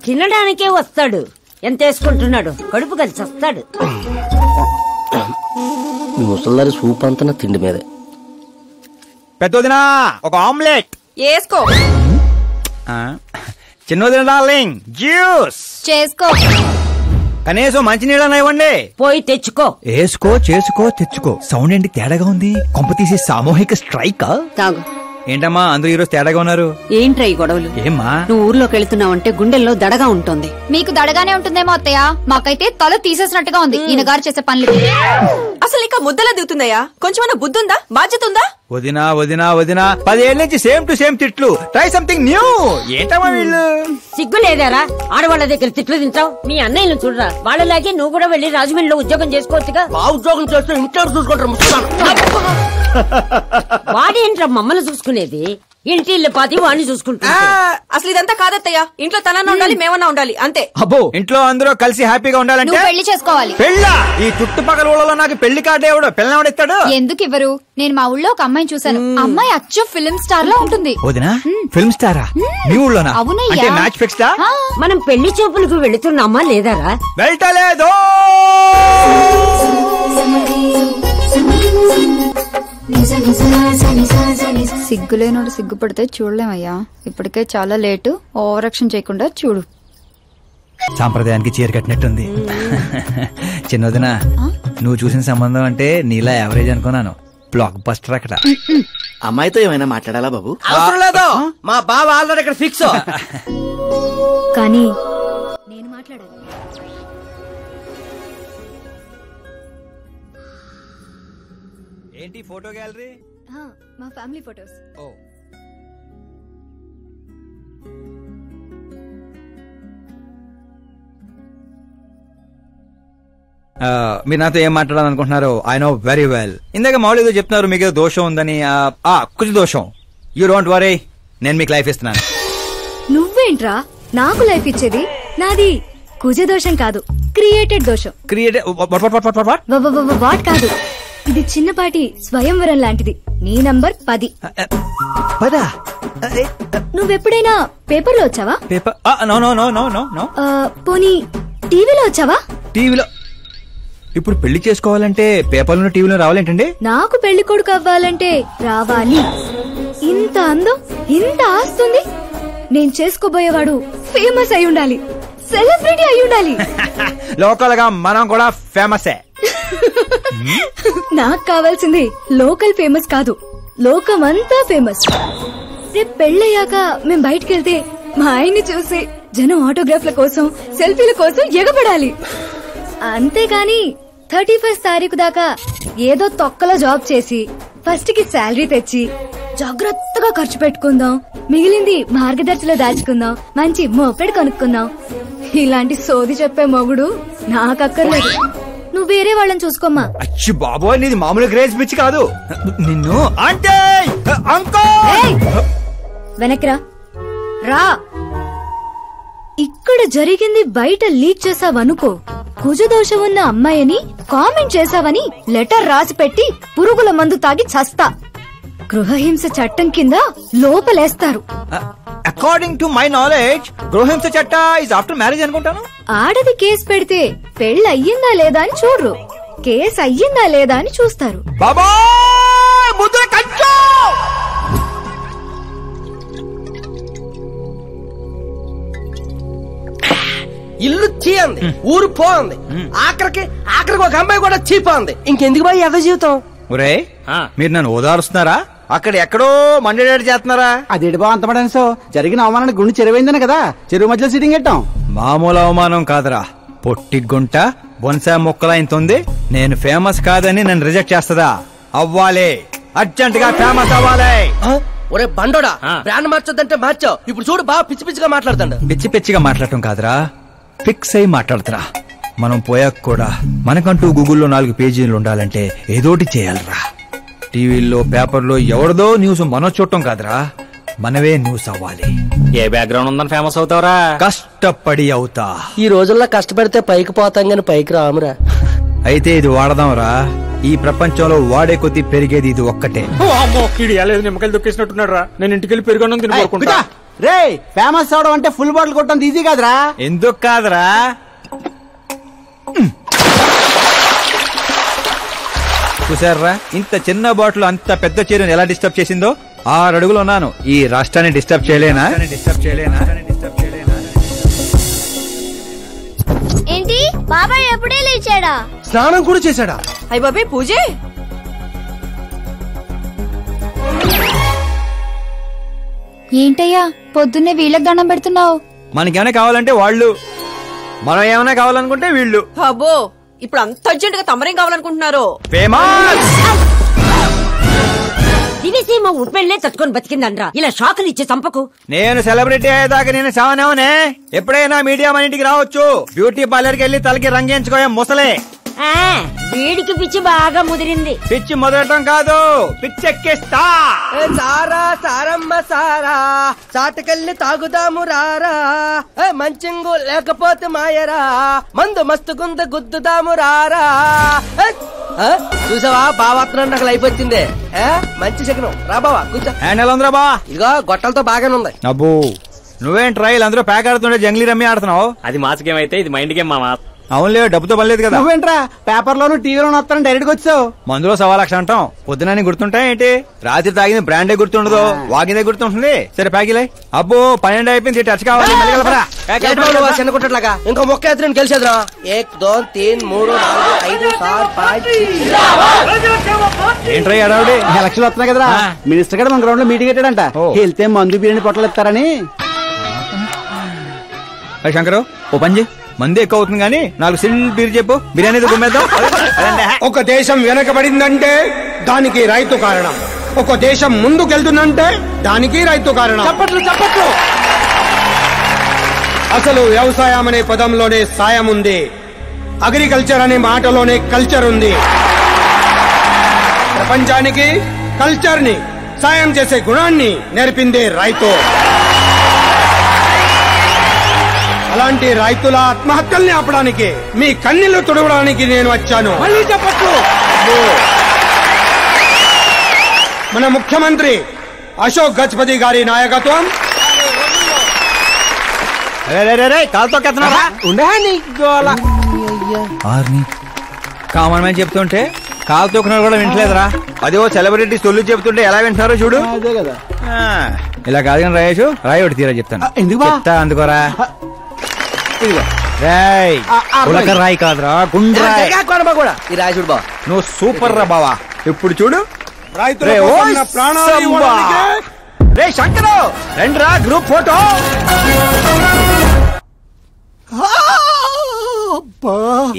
తినడానికే వస్తాడు. ఎంత వేసుకుంటున్నాడు, కడుపు కలిసి వస్తాడు. ముసల్దారి సూప్ అంతా నా తిండి మీదే. పెద్దదినా ఒక ఆమ్లెట్ వేసుకో. చిన్నదిన డార్లింగ్ జ్యూస్ చేసుకో. కనీసం మంచినీళ్ళని ఇవ్వండి. పోయి తెచ్చుకో. వేసుకో, చేసుకో, తెచ్చుకో. సౌండ్ ఏంటి తేడాగా ఉంది? కొంప తీసి సామూహిక స్ట్రైక్. తాగు. ఏంటమ్మా అందరూ ఈరోజు తేడాగా ఉన్నారు? ఏంట్రా ఈ గొడవలు? ఏమ్మా నువ్వు ఊర్లోకి వెళ్తున్నావంటే గుండెల్లో దడగా ఉంటుంది. మీకు దడగానే ఉంటుందేమో అత్తయ్య, మాకైతే తల తీసేసినట్టుగా ఉంది ఈయన గారు చేసే పనులు. అసలు ఇంకా ముద్దలా దిగుతుందయ్యా? కొంచెమన్నా బుద్ధి ఉందా, బాధ్యత ఉందా? వదినా వదినా వదినా 10 ఏళ్ళ నుంచి సేమ్ టు సేమ్ తిట్లు. Try something new. ఏంటమ్మా వీళ్ళు? సిగ్గు లేదారా ఆడవాళ్ళ దగ్గర తిట్లు తింటావు? మీ అన్నయ్యను చూడరా, వాళ్ళలాగే నువ్వు కూడా వెళ్ళి రాజమండ్రిలో ఉద్యోగం చేసుకోవచ్చుగా. ఉద్యోగం చేస్తే ఇంట్లో చూసుకుంటారు. వాడేంట్రా మమ్మల్ని చూసుకునేది? ఇంటి ఇల్లు పాతి వాడిని చూసుకుంటా. అసలు ఇదంతా కాదత్తయ్యా. ఇంట్లో తనన్నా ఉండాలి, మేమన్నా ఉండాలి, అంతే. అబ్బో, ఇంట్లో అందరూ కలిసి హ్యాపీగా ఉండాలంటే పెళ్లి చేసుకోవాలి. పెళ్ళా? ఈ చుట్టుపక్కల ఊళ్ళో నాకు పెళ్లి కార్డు ఎవడు పిల్లవాడిస్తాడు? ఎందుకు ఇవ్వరు? నేను మా ఊళ్ళో ఒక అమ్మాయిని చూసాను. అమ్మాయి అచ్చు ఫిల్మ్ స్టార్ లో ఉంటుంది. వదినా ఫిల్మ్ స్టారా? మీ ఊళ్ళోనా? అంటే మ్యాచ్ ఫిక్స్డా? మనం పెళ్లి చూపులకు వెళుతున్నామా లేదారా? వెళ్ళలేదు. సిగ్గులేనోడు సిగ్గుపడితే చూడలేమయ్యా. ఇప్పటికే చాలా లేటు. ఓవరాక్షన్ చేయకుండా చూడు. సాంప్రదాయానికి చీర కట్టినట్టుంది. చిన్నదినా నువ్వు చూసిన సంబంధం అంటే నీలా యావరేజ్ అనుకున్నాను. బ్లాక్ బస్టర్ అక్కడ. అమ్మాయితో ఏమైనా మాట్లాడాలా బాబు? అవసరం లేదు, మా బావ ఆల్రెడీ ఇక్కడ ఫిక్స్. కానీ నేను మాట్లాడాలి. ఏంటి ఫోటో గ్యాలరీ? మా ఫ్యామిలీ ఫోటోస్. ఓ మీరు నాతో ఏం మాట్లాడాలనుకుంటున్నారు? I know very well. ఇందాక మామూలు ఏదో చెప్తున్నారు, మీకు ఏదో దోషం ఉందని. కొంచెం దోషం. యూ డోంట్ వరీ, నేను మీకు లైఫ్ ఇస్తున్నాను. నువ్వేంట్రా నాకు లైఫ్ ఇచ్చేది? నాది కుజ దోషం కాదు, క్రియేటెడ్ దోషం. వాట్ కాదు, ఇది చిన్నపాటి స్వయంవరం లాంటిది. నీ నంబర్ 10. నువ్వెప్పుడైనా పేపర్లో వచ్చావా? Paper? No no no no no no. పోనీ టీవీలో వచ్చావా? టీవీలో? ఇప్పుడు పెళ్లి చేసుకోవాలంటే పేపర్లో టీవీలో రావాలేంటండి? నాకు పెళ్లి కొడుకు అవ్వాలంటే రావాలి. ఇంత అందం, ఇంత ఆస్తుంది. నేను చేసుకోబోయేవాడు ఫేమస్ అయి ఉండాలి, సెలబ్రిటీ అయి ఉండాలి. లోకల్ గా మనం కూడా ఫేమసే. నాకు కావాల్సింది లోకల్ ఫేమస్ కాదు, లోకమంతా ఫేమస్. రేపు పెళ్ళయ్యాక మేం బయటకెళ్తే మా ఆయన్ని చూసి జనం ఆటోగ్రాఫ్ల కోసం, సెల్ఫీల కోసం ఎగబడాలి. అంతేగాని 31st తారీఖు దాకా ఏదో తొక్కలో జాబ్ చేసి ఫస్ట్ కి శాలరీ తెచ్చి జాగ్రత్తగా ఖర్చు పెట్టుకుందాం, మిగిలింది మార్గదర్శిలో దాచుకుందాం, మంచి మోపెడు కొనుక్కుందాం. ఇలాంటి సోది చెప్పే మొగుడు నాకక్కర్లేదు. నువ్వు వేరే వాళ్ళని చూసుకోమ్మా. అచ్చి బాబోయ్, నీది మామూలు గ్రేజ్ పిచ్చి కాదు. నిన్ను అంటే వెనక్రా రా. ఇక్కడ జరిగింది బయట లీక్ చేసావనుకో, కుజదోషం ఉన్న అమ్మాయిని కామెంట్ చేసావని లెటర్ రాసి పెట్టి పురుగుల మందు తాగి చస్తా. గృహహింస చట్టం కింద లోపలేస్తారు. అకార్డింగ్ టు మై నాలెడ్జ్ గృహహింస చట్ట ఇస్ ఆఫ్టర్ మ్యారేజ్ అనుకుంటాను. ఆడది కేసు పెడితే పెళ్లి అయ్యిందా లేదా అని చూడరు, కేసు అయ్యిందా లేదా అని చూస్తారు. బాబా ముద్ర కంచు. ఇల్లు చీయంది, ఊరు పోంది, ఆఖరికి ఒక అమ్మాయి కూడా చీపోంది. ఇంకెందుకు బాయ్ ఎవ జీవితం? ఒరే మీరు నన్ను ఓదారుస్తున్నారా? అక్కడ ఎక్కడో మండేడాడు చేస్తున్నారా? అదేంటి బా అంత పడేసో? జరిగిన అవమానానికి గుండె చెరువైందని కదా చెరువు మధ్యలో సిట్టింగ్ పెట్టాం. మామూలు అవమానం కాదురా, పొట్టి గుంట బొన్సా మొక్కలైంతుంది. నేను ఫేమస్ కాదని నన్ను రిజెక్ట్ చేస్తుందా? అవ్వాలి, అర్జెంట్ గా ఫేమస్ అవ్వాలి. ఒరే బండోడా, బ్రాండ్ మార్చొద్దంటే మార్చావు. ఇప్పుడు చూడు బాగా పిచ్చి పిచ్చిగా మాట్లాడుతాడు. పిచ్చి పిచ్చిగా మాట్లాడటం కాదురా, ఫిక్స్ అయి మాట్లాడుతురా. మనం పోయాక కూడా మనకంటూ గూగుల్లో 4 పేజీలు ఉండాలంటే ఏదోటి చేయాలరా. టీవీల్లో పేపర్లో ఎవరిదో న్యూస్ మనం చూడటం కాదురా, మనవే న్యూస్ అవ్వాలి. ఏ బ్యాక్గ్రౌండ్ ఉందని ఫేమస్ అవుతావురా? కష్టపడి అవుతా. ఈ రోజుల్లో కష్టపడితే పైకి పోతాం గాని పైకి రామురా. అయితే ఇది వాడదాంరా. ఈ ప్రపంచంలో వాడే కొద్దీ పెరిగేది ఇది ఒక్కటే. నిమ్మకాయలు దొక్కేసినట్టున్నాడు రా. నేను ఇంటికెళ్ళి పెరుగొన్నం తిని రే ఫేమస్ అవడం అంటే ఫుల్ బాటిల్ కొట్టడం ఈజీ కాదురా. ఎందుకు కాదురా, చూసారా ఇంత చిన్న బాటిల్ అంత పెద్ద చీరను ఎలా డిస్టర్బ్ చేసిందో. 6 అడుగులు ఉన్నాను, ఈ రాష్ట్రాన్ని డిస్టర్బ్ చేయలేనా? ఏంటి బాబాయ్ ఎప్పుడే లేచాడా? స్నానం కూడా చేశాడా? అయ్య బాబాయ్ పూజే. ఏంటయ్యా పొద్దున్నే వీళ్ళకి దండం పెడుతున్నావు? మనకేమైనా కావాలంటే వాళ్ళు, మనం ఏమైనా కావాలనుకుంటే వీళ్ళు. అబ్బో ఇప్పుడు అంత అర్జెంట్ గా తమరేం కావాలనుకుంటున్నారు? ఫేమస్ దివిసీమ ఉప్పెళ్లే తట్టుకొని బతికిందనరా, ఇలా షాకులు ఇచ్చే చంపకు. నేను సెలబ్రిటీ అయ్యేదాకా నేను సావనేవనే. ఎప్పుడైనా మీడియా మన ఇంటికి రావచ్చు. బ్యూటీ పార్లర్కి వెళ్ళి తలకి రంగేయించుకోయా ముసలే. వీడికి పిచ్చి బాగా ముదిరింది. పిచ్చి మొదలటం కాదు, పిచ్చెక్కిస్తా. సారా సారమ్మ సారా, చాటకెళ్ళి తాగుదాము రారా, మంచింగు లేకపోతే మాయరా, మందు మస్తుగుంద గుద్దుదాము రారా. చూసావా బావాత్రం నాకు లైఫ్ వచ్చింది. మంచి శకనం రా బావా కూర్చో. ఎలా ఉందిరా బా? ఇదిగో గొట్టలతో బాగానే ఉంది. అబ్బో నువ్వేం ట్రైల్ అందరూ ప్యాక్ ఆడుతుండే జంగ్లీ రమ్మి ఆడుతున్నావు. అది మాస్ గేమ్ అయితే ఇది మైండ్ గేమ్ మామా. అవునులే, డబ్బుతో పనిలేదు కదా. నువ్వేంట్రా పేపర్ లోను టీవీలోను వస్తాను డైరెక్ట్ గా వచ్చావు. మందులో 1,00,000 అంటాం, పొద్దునని గుర్తుంటాయి ఏంటి? రాత్రి తాగింది బ్రాండే గుర్తుండదు, వాగిందే గుర్తుంటుంది. సరే ప్యాకిలే. అబ్బో 12 అయిపోయింది, టచ్ కావాలి. చిన్న కుట్టట్లాగా ఇంకో మొక్క ఎత్తున గెలిచేద్రా. 1 2 3 4 5 6 5 ఏంట్రై అడావుడి? ఎలక్షన్ వస్తున్నాయి కదరా, మినిస్టర్ గారు మన గ్రౌండ్ లో మీటింగ్ పెట్టాడంట. వెళ్తే మందు బిర్యానీ పొట్టలు ఇస్తారని. శంకరు ఓ పంజి, మంది ఎక్కువ అవుతుంది కానీ 4 సిల్ బీర్ చెప్పు, బిర్యానీ గుమ్మేద్దాం. ఒక దేశం వెనకబడిందంటే దానికి రైతు కారణం, ఒక దేశం ముందుకెళ్తుందంటే దానికి రైతు కారణం. చప్పట్లు చప్పట్లు. అసలు వ్యవసాయం అనే పదంలోనే సాయం ఉంది, అగ్రికల్చర్ అనే మాటలోనే కల్చర్ ఉంది. ప్రపంచానికి కల్చర్ ని, సాయం చేసే గుణాన్ని నేర్పిందే రైతు. అలాంటి రైతుల ఆత్మహత్యల్ని ఆపడానికి, మీ కన్నీళ్లు తుడవడానికి నేను వచ్చాను. మళ్ళీ చెప్పచ్చు. మన ముఖ్యమంత్రి అశోక్ గజపతి గారి నాయకత్వం. కాలుతో కామన్ మ్యాన్ చెప్తుంటే కాలు తొక్కున్నారు కూడా వింటలేదురా. అదే ఓ సెలబ్రిటీ సొల్లు చెప్తుంటే ఎలా వింటున్నారో చూడు. అదే కదా. ఇలా కాదు కానీ రాయేషు, రాయి ఒకటి తీరా చెప్తాను. ఎందుకు చెప్తా అందుకోరా. రాయ్ ఉలక రాయి కాదురా, గుండ్రాయ్. కూడా ఈ రాజుడు బావ నువ్వు సూపర్ రా బావా. ఇప్పుడు చూడు రే శంకరు, రండిరా గ్రూప్ ఫోటో.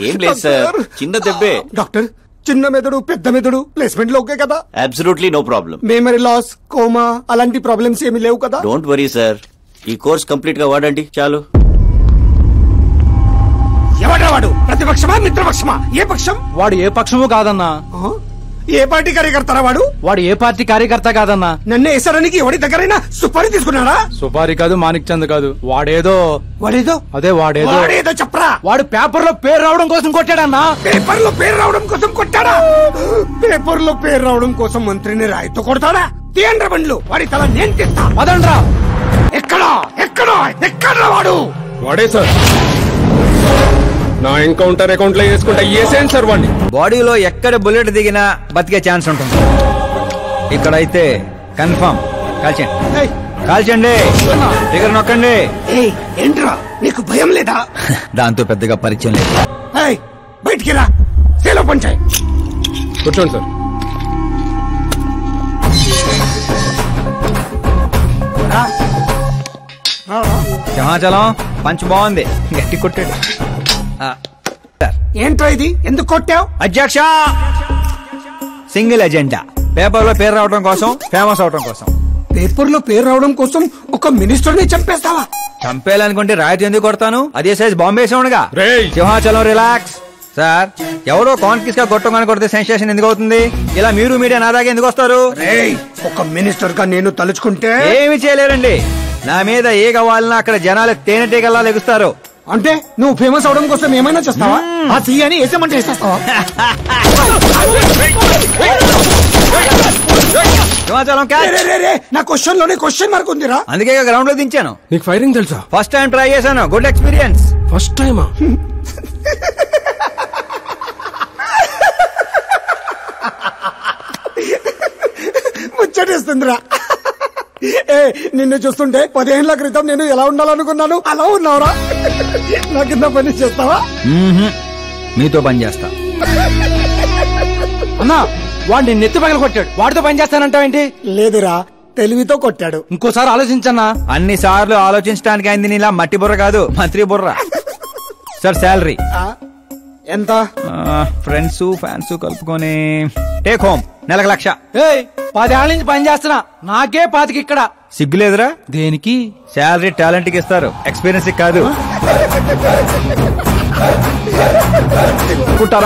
ఏం లేదు సార్, చిన్న దెబ్బే. డాక్టర్ చిన్న మెదడు పెద్ద మెదడు ప్లేస్మెంట్ లో ఓకే కదా? Absolutely no problem. Memory loss, coma అలాంటి ప్రాబ్లమ్స్ ఏమీ లేవు కదా? డోంట్ వరీ సార్, ఈ కోర్స్ కంప్లీట్ గా వాడండి చాలు. ఎవడా వాడు? ప్రతిపక్షమా మిత్రపక్షమా? ఏ పక్షం వాడు? ఏ పక్షము కాదన్నా. ఏ పార్టీ కార్యకర్తారా వాడు? వాడు ఏ పార్టీ కార్యకర్త కాదన్నా. నన్ను వేసడానికి ఎవరి దగ్గరైనా సుపారీ తీసుకున్నాడా? సుపారీ కాదు, మాణిక్ చంద్ కాదు. వాడేదో అదే వాడేదో చెప్పరా. వాడు పేపర్ లో పేరు రావడం కోసం కొట్టాడన్నా. పేపర్ లో పేరు రావడం కోసం కొట్టాడా? పేపర్ లో పేరు రావడం కోసం మంత్రిని రాయితో కొడతాడా? తీయండ్ర బండ్లు, వాడి తల నేను తీస్తా. అదండ్రా. ఎక్కడా ఎక్కడా ఎక్కడా వాడు? వాడే సార్, నా ఎన్కౌంటర్ అకౌంట్ లో వేసుకుంటా ఏసేం సార్ వాడిని. బాడీలో ఎక్కడ బుల్లెట్ దిగినా బతికే ఛాన్స్ ఉంటుంది. ఇక్కడైతే కన్ఫర్మ్. కాల్చండి, దగ్గర నొక్కండి. ఏంట్రా నీకు భయం లేదా? దాంతో పెద్దగా పరిచయం లేదు. బయటికి రా, సేలో పంచాయి. కూర్చోండి సార్. సింహాచలం పంచ్ బాగుంది, గట్టి కొట్టాడు. ఏంట్రా ఇది? ఎందుకు కొట్టావు? అధ్యక్ష, సింగిల్ ఎజెండా, పేపర్ లో పేరు రావడం కోసం, ఫేమస్ అవడం కోసం. పేపర్ లో పేరు రావడం కోసం ఒక మినిస్టర్ ని చంపేస్తావా? చంపేయాలనుకుంటే రాయితీ ఎందుకు కొడతాను? అదే సైజ్ బాంబే సౌండ్గా. సింహాచలం రిలాక్స్. సార్, ఎవరో కాన్ఫిస్ గా కొట్టగానే కొడితే సెన్సేషన్ ఎందుకు అవుతుంది? ఇలా మీరు మీడియా నా దాకా ఎందుకు వస్తారు? ఒక మినిస్టర్ గా నేను తలుచుకుంటే ఏమి చేయలేరండి. నా మీద ఏ కావాలన్నా అక్కడ జనాలు తేనెటీగల్లా లెగుస్తారు. అంటే నువ్వు ఫేమస్ అవడం కోసం ఏమైనా చేస్తావా? ఆ సీఎని వేసేమంటే వేసేస్తావా? సింహాచలం క్యాచ్. నా క్వశ్చన్ లోనే క్వశ్చన్ మార్క్ ఉందిరా. అందుకే గ్రౌండ్ లో దించాను. నీకు ఫైరింగ్ తెలుసా? ఫస్ట్ టైం ట్రై చేశాను, గుడ్ ఎక్స్పీరియన్స్. ఫస్ట్ టైమా? ముచ్చటేస్తుందిరా. నిన్ను చూస్తుంటే 10 ఏళ్ల క్రితం నేను ఎలా ఉండాలనుకున్నాను అలా ఉన్నావురా. నా కింద పని చేస్తావా? మీతో పని చేస్తా. అన్నా వాడిని నెత్తి పగల కొట్టాడు, వాడితో పని చేస్తానంటావేంటి? లేదురా, తెలివితో కొట్టాడు. ఇంకోసారి ఆలోచించన్నా. అన్ని సార్లు ఆలోచించడానికి అయింది నీలా మట్టి బుర్ర కాదు, మంత్రి బుర్ర. సార్ శాలరీ ఎంత? ఫ్రెండ్స్ ఫ్యాన్స్ కలుపుకొని టేక్ హోమ్ నెలకు 1,00,000. 10 ఏళ్ల నుంచి పని చేస్తున్నా, నాకే 25 ఇక్కడ. సిగ్గులేదురా? దేనికి? శాలరీ టాలెంట్ కి ఇస్తారు, ఎక్స్పీరియన్స్ కాదు.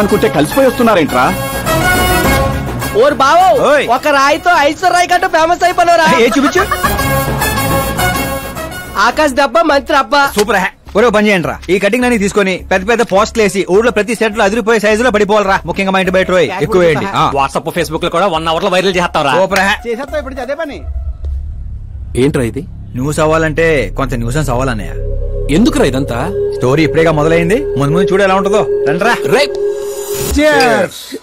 అనుకుంటే కలిసిపోయి వస్తున్నారేంట్రా? ఓరు బావో, ఒక రాయితో ఐశ్వర్ రాయ్ కంటే ఫేమస్ అయిపోయినరా. ఏ చూపించు. ఆకాశ్ దెబ్బ మంత్రి అబ్బా. సూపర్. ఒరే పని చేయండి రా, ఈ కటింగ్ అన్ని తీసుకొని పెద్ద పెద్ద పోస్టులు వేసి ఊర్లో ప్రతి సెట్ లో అదిరిపోయే సైజులో పడిపోవాలరా. ముఖ్యంగా మా ఇంటి బయట ఎక్కువ వేయండి. వాట్సాప్ ఫేస్బుక్ లో కూడా 1 hour లో వైరల్ చేస్తారా? చేసేస్తా ఇప్పుడు అదే పని. ఏంట్రా ఇది? న్యూస్ అవ్వాలంటే కొంత న్యూసెన్స్ అవ్వాలన్నయ్య. ఎందుకురా ఇదంతా? స్టోరీ ఇప్పుడేగా మొదలైంది, ముందు ముందు చూడు ఎలా ఉంటుందో. రండ్రా.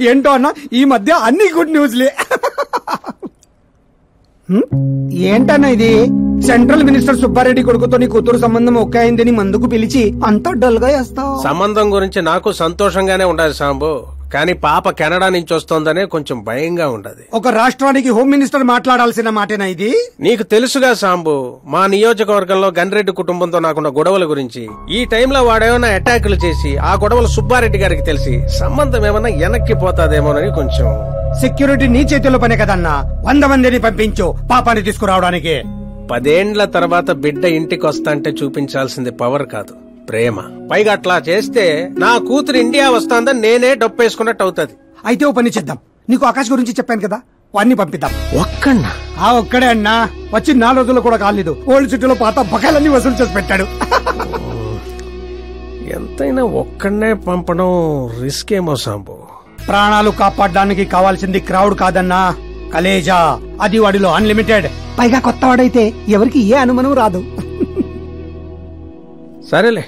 ఏంటో అన్న, ఈ మధ్య అన్ని గుడ్ న్యూస్లే. ఏంటన్నా ఇది? సెంట్రల్ మినిస్టర్ సుబ్బారెడ్డి కొడుకుతో నీ కూతురు సంబంధం ఒకే అయిందని మందుకు పిలిచి అంతా డల్ గా వేస్తావు. సంబంధం గురించి నాకు సంతోషంగానే ఉండదు సాంబు, కానీ పాప కెనడా నుంచి వస్తోందనే కొంచెం భయంగా ఉండదు. ఒక రాష్ట్రానికి హోమ్ మినిస్టర్ మాట్లాడాల్సిన మాటేనా ఇది? నీకు తెలుసుగా సాంబు, మా నియోజకవర్గంలో గన్రెడ్డి కుటుంబంతో నాకున్న గొడవల గురించి. ఈ టైంలో వాడేమన్నా అటాకులు చేసి ఆ గొడవలు సుబ్బారెడ్డి గారికి తెలిసి సంబంధం ఏమన్నా వెనక్కి పోతాదేమోనని కొంచెం. సెక్యూరిటీ నీ చేతిలో పనే కదన్నా, 100 మందిని పంపించు పాపాన్ని తీసుకురావడానికి. 10 ఏండ్ల తర్వాత బిడ్డ ఇంటికి వస్తాంటే చూపించాల్సింది పవర్ కాదు, ప్రేమ. పైగా అట్లా చేస్తే నా కూతురు ఇండియా వస్తాందని నేనే డొప్పేసుకున్నట్టు అవుతుంది. అయితే ఓ పని చేద్దాం, నీకు ఆకాశ్ గురించి చెప్పాను కదా, వాడిని పంపిద్దాం. ఒక్కన్నా? ఒక్కడే అన్నా, వచ్చి 4 రోజులు కూడా కాలేదు. ఓల్డ్ సిటీలో పాత బకాయిలన్నీ వసూలు చేసి పెట్టాడు. ఎంతైనా ఒక్కడనే పంపడం రిస్క్ ఏమో సాంబు. ప్రాణాలు కాపాడడానికి కావాల్సింది క్రౌడ్ కాదన్నా, కలేజా. అది వాడిలో అన్లిమిటెడ్. పైగా కొత్త వాడైతే ఎవరికి ఏ అనుమానం రాదు. సరేలే.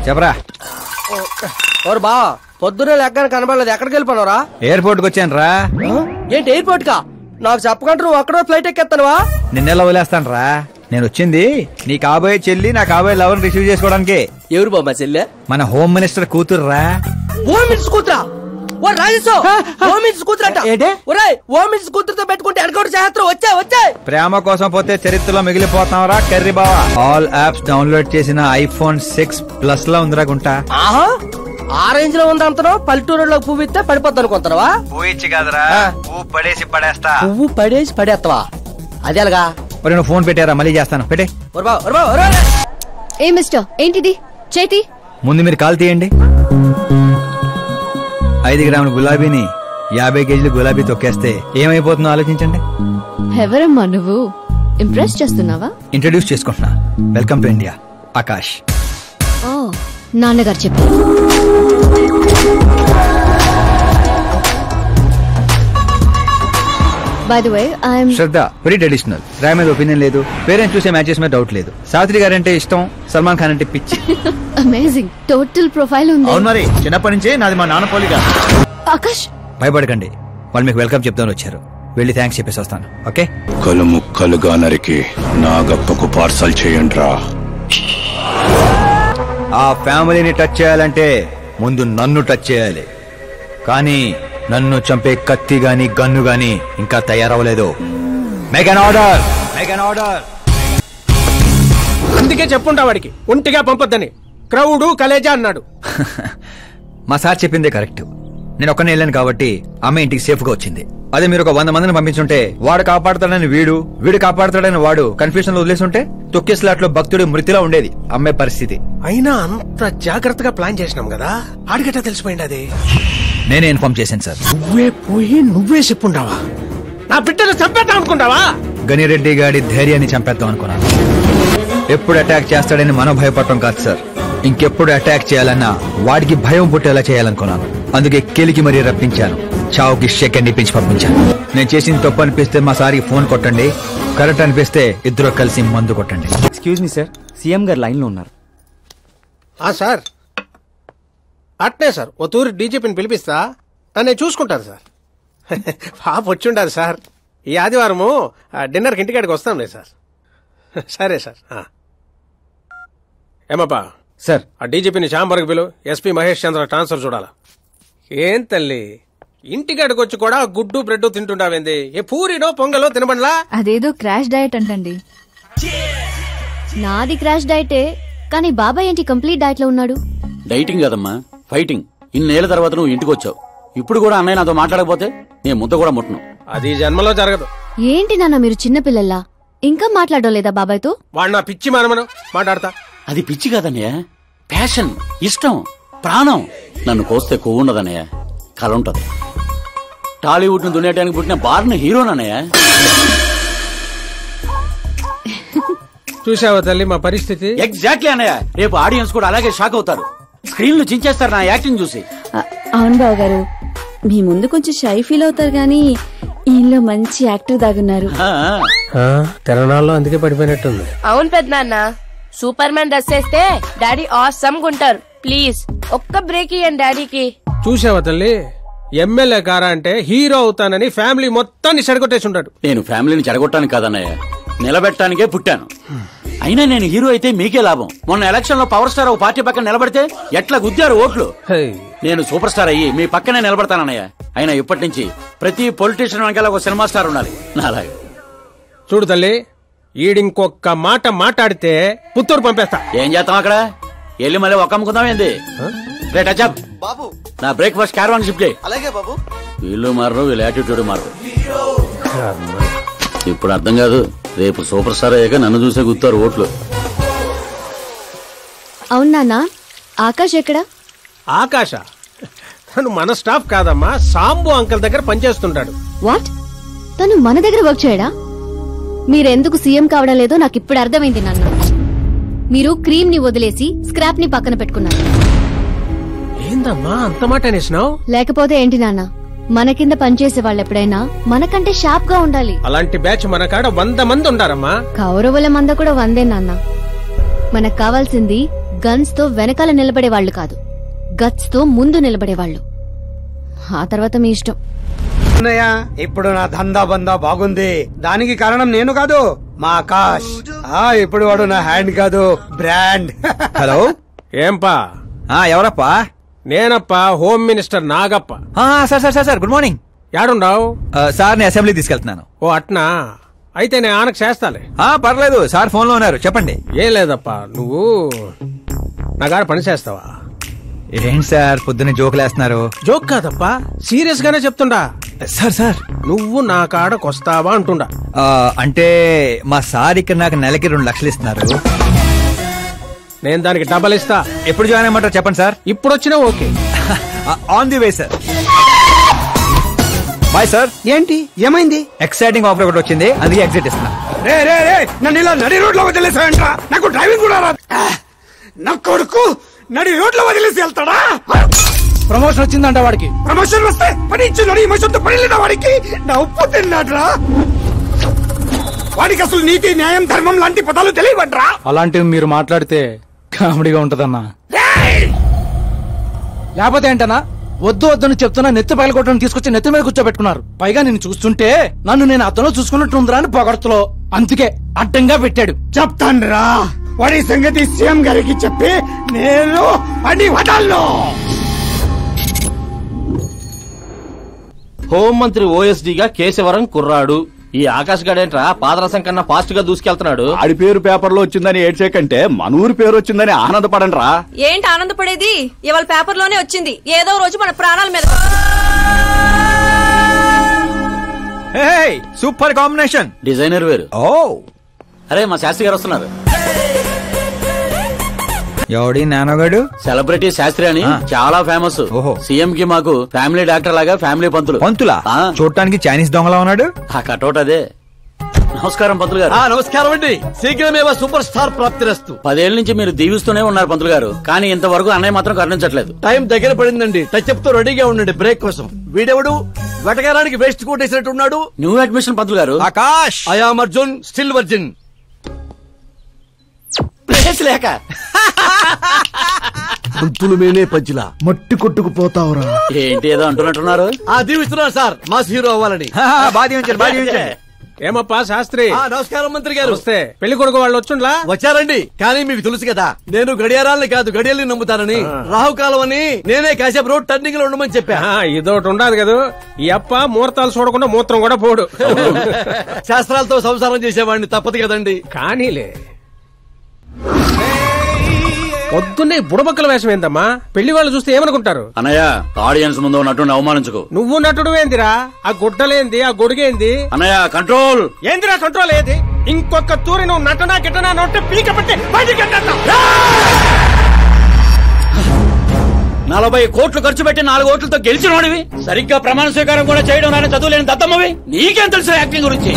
చెప్పరా. ఓరు బా, పొద్దునే లెక్కన కనబడలేదు, ఎక్కడికి వెళ్ళిపోనరా? ఎయిర్పోర్ట్ కి వచ్చాను రా. ఏంటి ఎయిర్పోర్ట్ కా? నాకు చెప్పకుండా నువ్వు అక్కడో ఫ్లైట్ ఎక్కేస్తానువా? నిన్నెలా వదిలేస్తాను రా. నేను వచ్చింది నీ కాబోయే చెల్లి, నా కాబోయే లవర్ రిసీవ్ చేసుకోవడానికి. ఎవరు బాబా చెల్లె? మన హోమ్ మినిస్టర్ కూతురు రా. హోమ్ మినిస్టర్ కూతురా? ఓ రాజేశో, హోమ్ మినిస్టర్ కూతురట. ఒరేయ్, హోమ్ మినిస్టర్ కూతురుతో పెట్టుకుంటే ఎడగొడు చేస్తారు. వచ్చాయి. ప్రేమ కోసం పోతే చరిత్రలో మిగిలిపోతాం రా కర్రీ బావా. ఆల్ యాప్స్ డౌన్లోడ్ చేసిన iPhone 6 Plus లో ఉందిరా గుంటా. ఆహా, ఆ రేంజ్ లో ఉంది అంతనో. పల్లెటూరులో పువ్వు ఇస్తే పడిపోద్ది అనుకుంటావా? పువ్వు ఇచ్చి కాదురా, పువ్వు పడేసి పడేస్తా. పువ్వు పడేసి పడేస్తావా? అదే అలాగా. మరి నువ్వు ఫోన్ పెట్టారా? మళ్ళీ చేస్తాను, పెట్టే. ఏ మిస్టర్, ఏంటిది చేతి? ముందు మీరు కాల్ తీయండి. 5 గ్రాముల గులాబీని 50 కేజీలు గులాబీ తొక్కేస్తే ఏమైపోతుందో ఆలోచించండి. ఎవరమ్మా నువ్వు? ఇంప్రెస్ చేస్తున్నావా? ఇంట్రడ్యూస్ చేసుకుంటున్నా. Welcome to India, Akash. ఓ, నాన్నగారు చెప్పారు. By the way, I'm Shraddha. Very traditional. Rai మీద ఒపీనియన్ లేదు, పేరెంట్స్ చూసే మ్యాచెస్ మీద డౌట్ లేదు. సావిత్రి గారు అంటే ఇష్టం, సల్మాన్ ఖాన్ అంటే పిచ్చి. అమేజింగ్, టోటల్ ప్రొఫైల్ ఉంది. అవును మరి, చిన్నప్పటి నుంచే నాది మా నాన్న పోలిక. ఆకాష్, భయపడకండి, వాళ్ళు మీకు వెల్కమ్ చెప్తాను వచ్చారు. వెళ్ళి థ్యాంక్స్ చెప్పేసి వస్తాను. ఓకే? ముక్కలు ముక్కలుగా నరికి నాగప్పకు పార్సల్ చేయండి రా. ఆ ఫ్యామిలీని టచ్ చేయాలంటే ముందు నన్ను టచ్ చేయాలి. కానీ నన్ను చంపే కత్తి గాని గన్ను గాని ఇంకా తయారవ్వలేదు. Make an order, make an order. అందుకే చెప్పుంటా వాడికి ఒంటిగా పంపొద్దని. క్రౌడు కలేజా అన్నాడు. మా సార్ చెప్పిందే కరెక్ట్. నేను ఒక్కనే వెళ్ళాను కాబట్టి అమ్మ ఇంటికి సేఫ్ గా వచ్చింది. అదే మీరు ఒక 100 మందిని పంపించుంటే వాడు కాపాడుతాడని వీడు కాపాడుతాడని వాడు కన్ఫ్యూజన్ లో వదిలేసుంటే తొక్కేస్లాట్లో భక్తుడు మృతిలో ఉండేది అమ్మే పరిస్థితి. అయినా అంత జాగ్రత్తగా ప్లాన్ చేసినాం కదా, ఆడిగట్టా తెలిసిపోయింది. అది నేనే ఇన్ఫార్మ్ చేశాను సార్. నువ్వే పోయి నువ్వే చెప్పుంటావా? నా బిడ్డను చంపేద్దాం అనుకుంటావా? గనిరెడ్డి గాడి ధైర్యాన్ని చంపేద్దాం అనుకున్నాను. ఎప్పుడు అటాక్ చేస్తాడని మనం భయపడటం కాదు సార్, ఇంకెప్పుడు అటాక్ చేయాలన్నా వాడికి భయం పుట్టేలా చేయాలనుకున్నాను. అందుకే కెలికి మరీ రప్పించాను. చావుకి సెకండ్ ఇప్పించి పంపించాను. నేను చేసిన తప్పు అనిపిస్తే మా సారికి ఫోన్ కొట్టండి, కరెక్ట్ అనిపిస్తే ఇద్దరు కలిసి మందు కొట్టండి. ఎక్స్క్యూజ్ మీ సార్, సీఎం గారు లైన్ లో ఉన్నారు. సార్ అట్నే సార్ ఓ తూరి డీజీపీని పిలిపిస్తా, నేను చూసుకుంటాను సార్. పాప వచ్చిండారు సార్. ఈ ఆదివారము డిన్నర్కి ఇంటికాడికి వస్తాంలే సార్. సరే సార్. ఏమప్పా సార్, ఆ డీజీపీని చాంబర్కి పిలు, ఎస్పీ మహేష్ చంద్ర ట్రాన్స్ఫర్ చూడాలా. ఏం తల్లి ఇంటికాడికి వచ్చి కూడా గుడ్డు బ్రెడ్ తింటుంటావేంది? ఏ పూరినో పొంగలో తినబండ్లా? అదేదో క్రాష్ డయట్ అంటండి. నాది క్రాష్ డైటే, కానీ బాబాయ్ ఏంటి కంప్లీట్ డైట్ లో ఉన్నాడు? డైటింగ్ కదమ్మా, ఫైటింగ్. ఇన్నేళ్ల తర్వాత నువ్వు ఇంటికి వచ్చావు, ఇప్పుడు కూడా అన్నయ్య నాతో మాట్లాడకపోతే నేను ముద్ద కూడా ముట్టను. అది జన్మలో జరగదు. ఏంటి నాన్న మీరు చిన్నపిల్లల్లా ఇంకా మాట్లాడడం లేదా బాబాయ్తో? వాడు నా పిచ్చి మనమను మాట్లాడతా. అది పిచ్చి కాదన్నయ్య, ప్యాషన్, ఇష్టం, ప్రాణం. నన్ను కోస్తే కొవ్వుండదన్నయ్య, కల ఉంటది. టాలీవుడ్ ను దున్నేయడానికి పుట్టిన బార్న్ హీరోనన్నయ్య. చూసావా తల్లి మా పరిస్థితి? ఎగ్జాక్ట్లీ అన్నయ్య, రేపు ఆడియన్స్ కూడా అలాగే షాక్ అవుతారు. స్క్రీన్లు చించేస్తారు నా యాక్టింగ్ చూసి. అవును బావ గారు, మీ ముందు కొంచెం షై ఫీల్ అవుతారు గానీ ఈయనలో మంచి యాక్టర్ దాగున్నారు. తెలంగాణలో అందుకే పడిపోయినట్టుంది. అవును పెద్దనాన్న, సూపర్ మ్యాన్ డ్రెస్ వేస్తే డాడీ ఆసమ్ గుంటారు. ప్లీజ్ ఒక్క బ్రేక్ ఇయ్యండి డాడీకి. చూసావా తల్లి, ఎమ్మెల్యే కారా అంటే హీరో అవుతానని ఫ్యామిలీ మొత్తాన్ని చెడగొట్టేసి ఉంటాడు. నేను ఫ్యామిలీని చెడగొట్టాను కాదన్నయ్య, నిలబెట్టానికే పుట్టాను. అయినా నేను హీరో అయితే మీకే లాభం. మొన్న ఎలక్షన్ లో పవర్ స్టార్ ఒక పార్టీ పక్కన నిలబడితే ఎట్లా గుద్దారు ఓట్లు. నేను సూపర్ స్టార్ అయ్యి మీ పక్కనే నిలబడతానన్నయ్య. అయినా ఇప్పటి నుంచి ప్రతి పొలిటీషియన్ వెనకాల ఒక సినిమా స్టార్ ఉండాలి నాలాగా. చూడు తల్లి, ఈడింకొక్క మాట మాట్లాడితే పుత్తూరు పంపేస్తా. ఏం చేస్తాం అక్కడ వెళ్ళి మళ్ళీ ఒక్క అమ్ముకుందాం ఏంది? రేట్ అచ్చాప్ బాబు, నా బ్రేక్ఫాస్ట్ క్యారవాన్ షిఫ్ట్ చేయి. అలాగే బాబు. వీళ్ళు మారరు, వీళ్ళ యాటిట్యూడ్ మారరు. ఇప్పుడు అర్థం కాదు, రేపు సూపర్ స్టార్ అయ్యాక నన్ను చూసే గుర్తారు ఓట్లు. అవును నాన్న, ఆకాష్ ఎక్కడ? ఆకాశ తను మన స్టాఫ్ కాదమ్మా, సాంబు అంకల్ దగ్గర పనిచేస్తుంటాడు. వాట్? తను మన దగ్గర వర్క్ చేయడా? మీరెందుకు సీఎం కావడం లేదో నాకు ఇప్పుడు అర్థమైంది నాన్న. మీరు క్రీమ్ ని వదిలేసి స్క్రాప్ ని పక్కన పెట్టుకున్నారు. ఏందమ్మా అంత మాట అనేసినావు? లేకపోతే ఏంటి నాన్న, మన కింద పనిచేసే వాళ్ళు ఎప్పుడైనా మనకంటే షార్ప్ గా ఉండాలి. అలాంటి బ్యాచ్ మన కాడ 100 మంది ఉండారమ్మా. కౌరవుల మంద కూడా 100 నాన్న. మనకు కావాల్సింది గన్స్ తో వెనకాల నిలబడే వాళ్ళు కాదు, గట్స్ తో ముందు నిలబడే వాళ్ళు. ఆ తర్వాత మీ ఇష్టం. ఇప్పుడు నా దందా బందా బాగుంది. దానికి కారణం నేను కాదు, మా ఆకాష్. ఇప్పుడు వాడు నా హ్యాండ్ కాదు, బ్రాండ్. హలో, ఏంపా? ఎవరప్పా? నేనప్పా, home minister Nagappa. Sir good morning. యాడుండావు? సార్ ని అసెంబ్లీ తీసుకెళ్తున్నాను. ఓ అట్నా, అయితే నేను ఆనకు చేస్తాలే. పర్లేదు, సార్ ఫోన్ లో ఉన్నారు, చెప్పండి. ఏం లేదప్పా, నువ్వు నా గారు పని చేస్తావా? ఏంటి సార్ పొద్దున్నే జోకులేస్తున్నారు? జోక్ కాదప్పా, సీరియస్ గానే చెప్తుండా. సార్ నువ్వు నా కాడకు వస్తావా అంటుండా. అంటే మా సార్ ఇక్కడ నాకు నెలకి 2 లక్షలు ఇస్తున్నారు. నేను దానికి డబల్ ఇస్తా. ఎప్పుడు జాయిన్ అయ్యమంటారు చెప్పండి సార్. ఇప్పుడు వచ్చినా okay. On the way sir. Bye sir. ఏంటి ఏమైంది? ఎక్సైటింగ్ ఆఫర్ ఒకటి వచ్చింది, అందుకే ఎగ్జిట్ ఇస్తున్నా. నన్ను ఇలా నడి రోడ్ లో వదిలేసాయంట. నాకు డ్రైవింగ్ కూడా రాదు. నా కొడుకు నడి రోడ్ లో వదిలేసి వెళ్తాడా? ప్రమోషన్ వచ్చిందంట వాడికి. ప్రమోషన్ వస్తే పని ఇచ్చిన ఇమోషన్తో పని లేదా వాడికి? నా ఉప్పు తిన్నాడ్రా. వాడికి అసలు నీతి, న్యాయం, ధర్మం లాంటి పదాలు తెలియవడ్రా. అలాంటివి మీరు మాట్లాడితే కామెడీగా ఉంటదన్నా. లేకపోతే ఏంటన్నా, వద్దు వద్దని చెప్తున్నా నెత్తి పగలగొట్టని తీసుకొచ్చి నెత్తి మీద కూర్చోబెట్టుకున్నారు. పైగా నేను చూస్తుంటే నన్ను నేను అతను చూసుకున్నట్టుందిరా అని పొగడతలో, అందుకే అడ్డంగా పెట్టాడు. చెప్తాన్రా వాడి సంగతి సీఎం గారికి చెప్పి నేను పని వదలను. హోంమంత్రి ఓఎస్డీగా కేశవరం కుర్రాడు. ఈ ఆకాశ్ గడేంట్రా పాదరసం కన్నా ఫాస్ట్ గా దూసుకెళ్తున్నాడు. ఆడి పేరు పేపర్ లో వచ్చిందని ఏడ్చేకంటే మన ఊరి పేరు వచ్చిందని ఆనందపడండి రా. ఏంటి ఆనందపడేది? ఇవాళ పేపర్ లోనే వచ్చింది. ఏదో రోజు మన ప్రాణాల మీద. Super combination. డిజైనర్ వేరు. ఓ అరే మా శాస్త్రి గారు వస్తున్నారు. ఎవడి నానోగాడు? సెలబ్రిటీ శాస్త్రి అని చాలా ఫేమస్. సీఎం కి మాకు ఫ్యామిలీ డాక్టర్ లాగా ఫ్యామిలీ పంతులు. పంతులా? చూడటానికి చైనీస్ దొంగలా ఉన్నాడు. ఆ కటౌట్ అదే. నమస్కారం పంతులు గారు. నమస్కారం అండి. శీఘ్రమేవ సూపర్ స్టార్ ప్రాప్తిరస్తు. 10 ఏళ్ల నుంచి మీరు దీవిస్తూనే ఉన్నారు పంతులు గారు, కానీ ఇంతవరకు అన్నయ్య మాత్రం కరుణించట్లేదు. టైం దగ్గర పడిందండి. టచ్అప్ తో రెడీగా ఉండండి బ్రేక్ కోసం. వీడెవడు వెటకారానికి వేస్ట్ కోట్ వేసినట్టు ఉన్నాడు. న్యూ అడ్మిషన్ పంతులు గారు. Akash I am Arjun, still virgin. Place లేక పంతులు మేనే పంచిలా మట్టి కొట్టుకుపోతావురా. ఏంటి ఏదో అంటున్నట్టున్నారు? దీవిస్తున్నారు సార్ మాస్ హీరో అవ్వాలని. ఏమప్పా శాస్త్రి? నమస్కారం మంత్రి గారు. వస్తే పెళ్లి కొడుకు వాళ్ళు వచ్చుండ్లా? వచ్చారండి. కానీ మీకు తెలుసు కదా నేను గడియారాలని కాదు గడియల్ని నమ్ముతానని. రాహుకాలం అని నేనే కాసేపు రోడ్ టర్నింగ్ లో ఉండమని చెప్పా. ఇదొకటి ఉండదు కదా, ఈ అప్ప ముహూర్తాలు చూడకుండా మూత్రం కూడా పోడు. శాస్త్రాలతో సంసారం చేసేవాడిని, తప్పదు కదండి. కానీలే పొద్దున్నే బుడబక్కల వేషం ఏందమ్మా? పెళ్లి వాళ్ళు చూస్తే ఏమనుకుంటారు? అన్నయ్య ఆడియన్స్ ముందు నటుని అవమానించుకో. నువ్వు నటుడు ఏందిరా? ఆ గుడ్డలేంది, ఆ గొడుగేంది? అన్నయ్య కంట్రోల్. ఏందిరా కంట్రోల్ ఏది? ఇంకొక తూరి నువ్వు నటనా గిట్టనా నొట్టే పీక పెట్టి బయటికి 40 కోట్లు ఖర్చు పెట్టి 4 ఓట్లతో గెలిచిన వాడివి, సరిగ్గా ప్రమాణ స్వీకారం కూడా చేయడం రాని చదువులేని దత్తమ్మవి, నీకేం తెలుసు యాక్టింగ్ గురించి?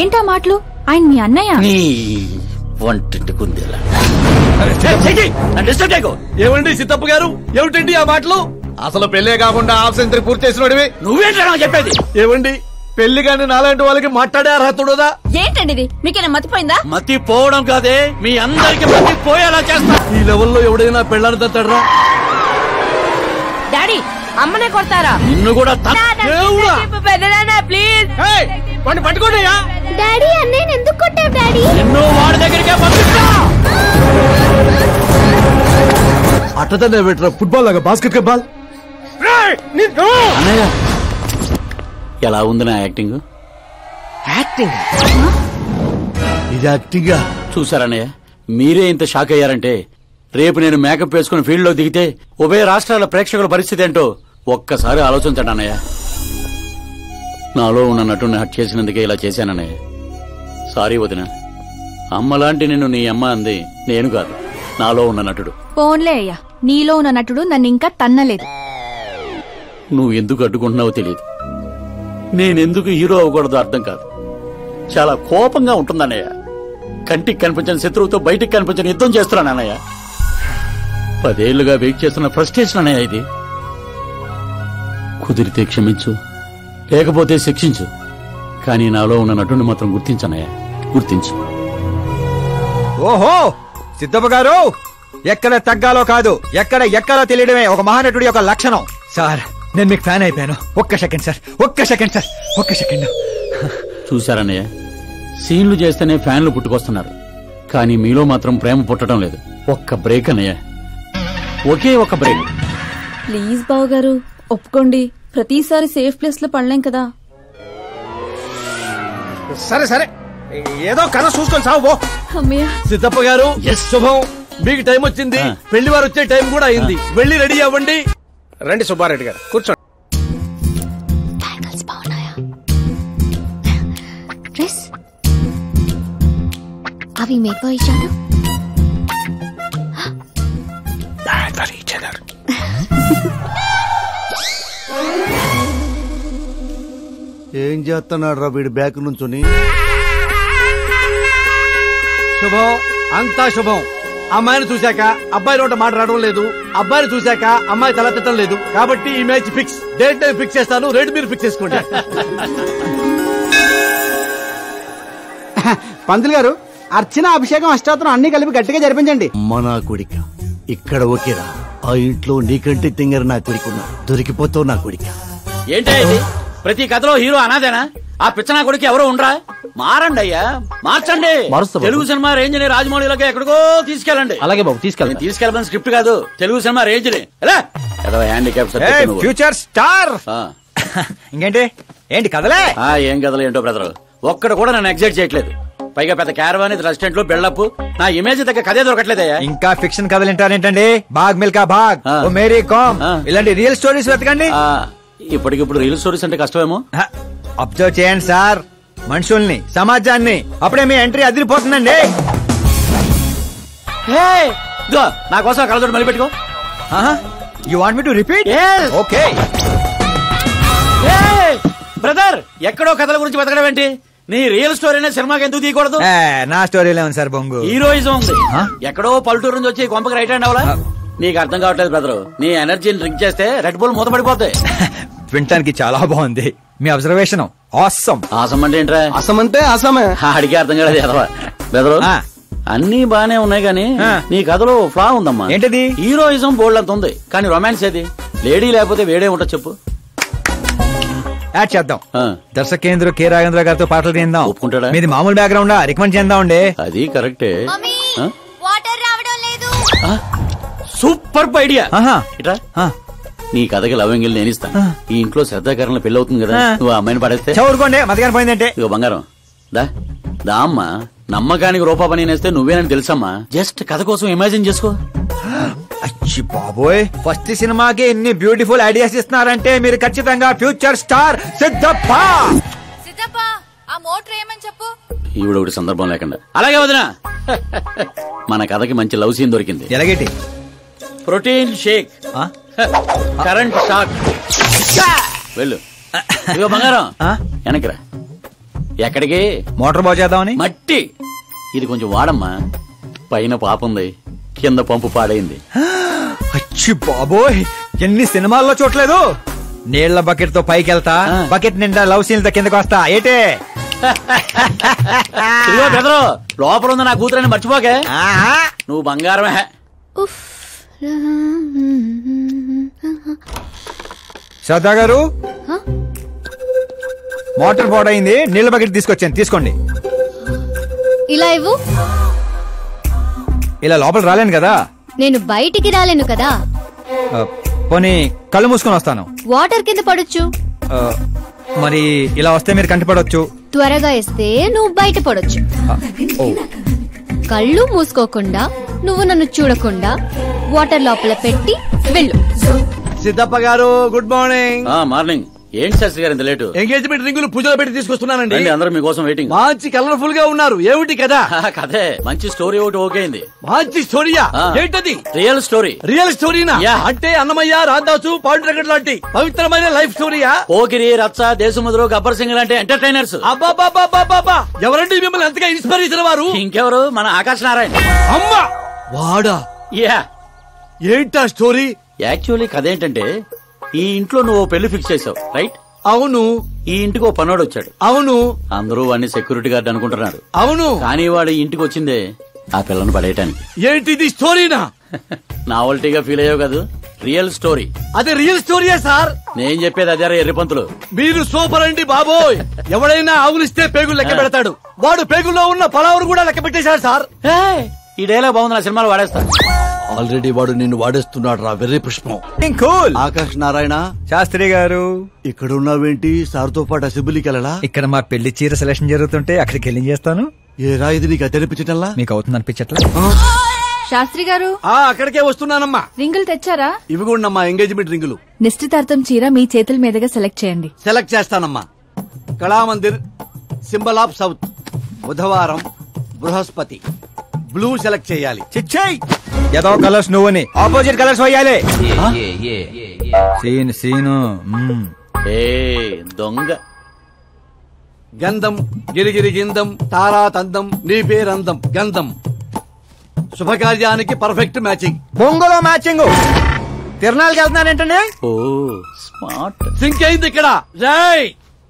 ఏంటా మాటలు? ఆయన మీ అన్నయ్య. నీ వంటింటి కుందేలా. ఏమండి సిద్ధప్ప గారు, ఏమిటండి ఆ మాటలు? అసలు పెళ్లే కాకుండా హాఫ్ సెంచరీ పూర్తి చేసినోడివి నువ్వేంటా చెప్పేది? ఏమండి పెళ్లి కానీ నాలాంటి వాళ్ళకి మాట్లాడే అర్హత ఉండదా? ఏంటండి ఇది? మీకేనా మతిపోయిందా? మతి పోవడం కాదే, మీ అందరికి మతి పోయేలా చేస్తా. ఈ లెవెల్లో ఎవడైనా పెళ్ళాన్ని తట్టడరా? డాడీ అమ్మనే కొడతారా? నిన్ను కూడా ప్లీజ్ పట్టుకోండియా. డాడీ అన్నయ్య ఎందుకు కొట్టావు డాడీ? నిన్ను వాడి దగ్గరికే పంపిస్తా. అట్టతనే పెట్టరా ఫుట్బాల్ లాగా బాస్కెట్ బాల్. అన్నయ్య ఎలా ఉంది నా యాక్టింగ్? ఇది యాక్టింగ్ చూసారన్నయ్య, మీరే ఇంత షాక్ అయ్యారంటే రేపు నేను మేకప్ వేసుకుని ఫీల్డ్ లో దిగితే ఉభయ రాష్ట్రాల ప్రేక్షకుల పరిస్థితి ఏంటో ఒక్కసారి ఆలోచించండి అన్నయ్య. నాలో ఉన్న నటుని హట్ చేసినందుకే ఇలా చేశానన్నయ్య. సారీ వదిన. అమ్మలాంటి నిన్ను నీ అమ్మ అంది నేను కాదు, నాలో ఉన్న నటుడు. పోన్లే అయ్యా, నీలో ఉన్న నటుడు నన్ను ఇంకా తన్నలేదు. నువ్వు ఎందుకు అడ్డుకుంటున్నావో తెలియదు, నేనెందుకు హీరో అవ్వకూడదో అర్థం కాదు. చాలా కోపంగా ఉంటుందన్నయ్య. కంటికి కనిపించని శత్రువుతో బయటికి కనిపించని యుద్ధం చేస్తున్నాను అన్నయ్య. 10 ఏళ్లుగా వెయిట్ చేస్తున్న ఫ్రస్ట్రేషన్ అన్నయ్య ఇది. కుదిరితే క్షమించు, లేకపోతే శిక్షించు, కానీ నాలో ఉన్న నటుని మాత్రం గుర్తించనయ్య, గుర్తించు. ఓహో సిద్ధప్ప గారు, ఎక్కడ తగ్గాలో కాదు ఎక్కడ ఎక్కాలో తెలియడమే ఒక మహానటుడి యొక్క లక్షణం. సార్ నేను మీకు ఫ్యాన్ అయిపోయాను. ఒక్క సెకండ్ సార్, ఒక్క సెకండ్ సార్, ఒక్క సెకండ్. చూశారన్నయ్య, సీన్లు చేస్తేనే ఫ్యాన్లు పుట్టుకొస్తున్నారు, కానీ మీలో మాత్రం ప్రేమ పుట్టడం లేదు. ఒక్క బ్రేక్ అన్నయ్య, ఒకే ఒక బ్రేక్. ప్లీజ్ బావగారు ఒప్పుకోండి. ప్రతిసారి సేఫ్ ప్లేస్ లో పడలేం కదా. సరే సరే, ఏదో కథ చూసుకొని సాగు పో. సిద్ధప్ప గారు శుభం, మీకు టైం వచ్చింది. పెళ్లి వారు వచ్చే టైం కూడా అయింది. వెళ్ళి రెడీ అవ్వండి. రండి సుబ్బారెడ్డి గారు, కూర్చోండి. అవి make for each other. Bad for each other. ఏం చేస్తున్నాడు రా వీడి బ్యాక్ నుంచుని? శుభం, అంతా శుభం. అమ్మాయిని చూశాక అబ్బాయి నోట మాట రావడం లేదు, అబ్బాయిని చూశాక అమ్మాయి తల తిట్టడం లేదు. కాబట్టి ఈ మ్యాచ్ ఫిక్స్. డేట్ నేను ఫిక్స్ చేస్తాను, రేట్ మీరు ఫిక్స్ చేసుకోండి. పంతులు గారు, అర్చన అభిషేకం అష్టాత్రం అన్ని కలిపి గట్టిగా జరిపించండి. అమ్మ నా కొడిక, ఇక్కడ ఓకేరా. ఆ ఇంట్లో నీకంటే తింగర నా కొడుకున్నాడు. దొరికిపోతావు నా కొడిక. ఏంటే ఇది? ప్రతి కథలో హీరో అనాదేనా? ఆ పిచ్చనా కొడుకు ఎవరో ఉండరా? మారండి అయ్యా, మార్చండి. తెలుగు సినిమా రేంజ్ ని రాజమౌళిలోకి ఎక్కడికో తీసుకెళ్ళండి. అలాగే బాబు, తీసుకెళ్ళండి. తీసుకెళ్ళమని స్క్రిప్ట్ కాదు, తెలుగు సినిమా రేంజ్ ని. Handicap future star. ఇంకేంటి ఏంటి కదలే? ఏం కథలు ఏంటో బ్రదర్, ఒక్కడ కూడా నన్ను ఎగ్జైట్ చేయట్లేదు. పైగా పెద్ద క్యారవాన్ రెస్టారెంట్ లో బిల్డప్, నా ఇమేజ్ దగ్గర కథే దొరకట్లేదయ్యా. ఇంకా ఫిక్షన్ కథలు ఏంటండి? బాగ్ మిల్కా బాగ్, ఓ మేరీ కామ్, ఇలాంటి రియల్ స్టోరీస్ వెతకండి. ఇప్పటికిప్పుడు రియల్ స్టోరీస్ అంటే కష్టమేమో. అబ్జర్వ్ చేయండి సార్ మనుషుల్ని, సమాజాన్ని, అప్పుడే మీ ఎంట్రీ అదిరిపోతుందండి. నా కోసం కళ్ళజోడు మళ్ళీ పెట్టుకో. You want me to repeat? Okay. ఎక్కడో కథల గురించి బతకడం ఏంటి? నీ రియల్ స్టోరీనే సినిమాకి ఎందుకు తీయకూడదు? నా స్టోరీలో ఉంది సార్ బొంగు. హీరోయిజం ఉంది. ఎక్కడో పల్లెటూరు నుంచి వచ్చి కొంపకి రైట్ హ్యాండ్ అవలా? నీకు అర్థం కావట్లేదు బ్రదర్. నీ ఎనర్జీని డ్రింక్ చేస్తే రెడ్ బుల్ మూతపడిపోతాయి. వినటానికి చాలా బాగుంది మీ అబ్జర్వేషన్. ఆసమ్. ఆసం అంటే ఏంట్రా? అసం అంటే అసమే. అడిగి అర్థం కాలేదు ఎదవా. బ్రదర్ అన్ని బానే ఉన్నాయి గానీ నీ కథలో ఫ్లా ఉందమ్మా. ఏంటిది? హీరోయిజం బోల్డ్ అంత ఉంది కానీ రొమాన్స్ ఏది? లేడీ లేకపోతే వేడే ఉంటుంది చెప్పు. యాడ్ చేద్దాం. దర్శకేంద్ర కె రాఘవేంద్ర గారితో పాటలు తీద్దాం. ఒప్పుకుంటాడా? మీది మామూలు బ్యాక్గ్రౌండ్ రికమెండ్ చేద్దాం అండి. అది కరెక్టే. Super idea. ఇట్రా నీ కథకి లవ్ ఎంగిల్ నేను ఇస్తాను. ఈ ఇంట్లో శ్రద్ధాకరణ పెళ్లి అవుతుంది కదా, నువ్వు అమ్మాయిని పడేస్తే చదువుకోండి మతగాని పోయిందంటే. ఇక బంగారం దా దా అమ్మా. నమ్మకానికి రూపా పని నేస్తే నువ్వేనని తెలుసమ్మా. జస్ట్ కథ కోసం ఇమాజిన్ చేసుకో. అచ్చి బాబోయ్, ఫస్ట్ సినిమాకి ఎన్ని బ్యూటిఫుల్ ఐడియాస్ ఇస్తున్నారంటే మీరు ఖచ్చితంగా ఫ్యూచర్ స్టార్ సిద్ధప్ప. ఈవిడ ఒకటి సందర్భం లేకుండా. అలాగే వదినా, మన కథకి మంచి లవ్ సీన్ దొరికింది. ఎలాగేటి? Protein shake, current shock. వెళ్ళు. ఇదిగో బంగారం వెనక్కిరా. ఎక్కడికి? మోటార్ బాగు చేద్దామని. మట్టి ఇది కొంచెం వాడమ్మా. పైన పాపుంది, కింద పంపు పాడైంది. అచ్చి బాబోయ్, ఎన్ని సినిమాల్లో చూడలేదు. నీళ్ల బకెట్ తో పైకి వెళ్తా, బకెట్ నిండా లవ్ సీన్ తో కిందకి వస్తా. ఏటే ఇదిగో బెదరు, లోపల ఉంది నా కూతురని మర్చిపోకే. నువ్వు బంగారమే. శ్రద్ధా గారు, మోటార్ పాడైంది, నీళ్ల బకెట్ తీసుకొచ్చాను, తీసుకోండి. ఇలా ఇవ్వు. ఇలా లోపల రాలేను కదా. నేను బయటికి రాలేను కదా. పోనీ కళ్ళు మూసుకొని వస్తాను. వాటర్ కింద పడొచ్చు. మరి ఇలా వస్తే మీరు కంటిపడవచ్చు. త్వరగా ఇస్తే నువ్వు బయట పడొచ్చు. కళ్ళు మూసుకోకుండా నువ్వు నన్ను చూడకుండా వాటర్ లోపల పెట్టి వెళ్ళు. సిద్ధప్ప గారు గుడ్ మార్నింగ్. మార్నింగ్. ఏంటి శాస్త్రి గారు ఇంత లేటు? ఎంగేజ్మెంట్ రింగులు పూజలు పెట్టి తీసుకొస్తున్నానండి. అందరూ మీకోసం వెయిటింగ్. మంచి కలర్ఫుల్ గా ఉన్నారు. ఏమిటి కదా? కథే మంచి స్టోరీ ఒకటి ఓకే అయింది. మంచి స్టోరీయా? ఏంటది? Real story. రియల్ స్టోరీనా? అంటే అన్నమయ్య, రాధాసు, పాండురంగడ్ లాంటి పవిత్రమైన లైఫ్ స్టోరీయా? పోకిరి, రచ్చ, దేశముద్రు, గబ్బర్ సింగ్ లాంటి ఎంటర్టైనర్స్. అబ్బాబాబాబాబా, ఎవరండి మిమ్మల్ని ఎంతగా ఇన్స్పైర్ చేసిన వారు? ఇంకెవరు, మన ఆకాశ్ నారాయణ. అమ్మా వాడా? యా. ఏంటా స్టోరీ? యాక్చువల్లీ కథ ఏంటంటే, ఈ ఇంట్లో నువ్వు పెళ్లి ఫిక్స్ చేసావు, రైట్? అవును. ఈ ఇంటికి ఓ పనోడు వచ్చాడు. అవును. అందరూ వాడిని సెక్యూరిటీ గార్డ్ అనుకుంటున్నారు. అవును. కానీ వాడు ఇంటికి వచ్చిందే ఆ పిల్లను పడేయటానికి. ఏంటిది స్టోరీనా? నావల్టీగా ఫీల్ అయ్యావు కదా. Real story. అదే రియల్ స్టోరీయా సార్? నేను చెప్పేది అదే ఎర్రిపంతులు. మీరు సూపర్ అండి బాబోయ్. ఎవడైనా ఆవులిస్తే పేగులు లెక్క పెడతాడు. వాడు పేగుల్లో ఉన్న పలావురు కూడా లెక్క పెట్టేశాడు సార్. ఈ డైలాగ్ బాగుంది, నా సినిమాలో వాడేస్తా. ఆల్రెడీ వాడు నిన్ను వాడేస్తున్నాడు రా వెర్రి పుష్పం. ఆకాశ్ నారాయణ శాస్త్రి గారు, ఇక్కడ ఉన్నావేంటి? సార్తో పాటు అసెంబ్లీకి వెళ్ళలా? ఇక్కడ మా పెళ్లి చీర సెలక్షన్ జరుగుతుంటే అక్కడికి వెళ్ళి చేస్తాను. ఏ రా ఇది నీకు అనిపించటల్లా? మీకు అవుతుంది అనిపించట్లా? శాస్త్రి గారు, అక్కడికే వస్తున్నానమ్మా. రింగులు తెచ్చారా? ఇవి కూడా అమ్మా ఎంగేజ్మెంట్ రింగులు. నిశ్చితార్థం చీర మీ చేతుల మీదుగా సెలెక్ట్ చేయండి. సెలెక్ట్ చేస్తానమ్మా. కళామందిర్, సింబల్ ఆఫ్ సౌత్, బుధవారం, బృహస్పతి. బ్లూ సెలెక్ట్ చేయాలి. ఏదో కలర్స్ నువ్వుని ఆపోజిట్ కలర్స్ వేయాలి. సీను దొంగ. గంధం గిరిగిరి గిందం, తారా తందం, నీ పేరందం గంధం. శుభకార్యానికి పర్ఫెక్ట్ మ్యాచింగ్. బొంగులో మ్యాచింగ్. తిరణాలకి వెళ్తున్నానంటే ఓ స్మార్ట్. సింక్ అయింది ఇక్కడ. జై,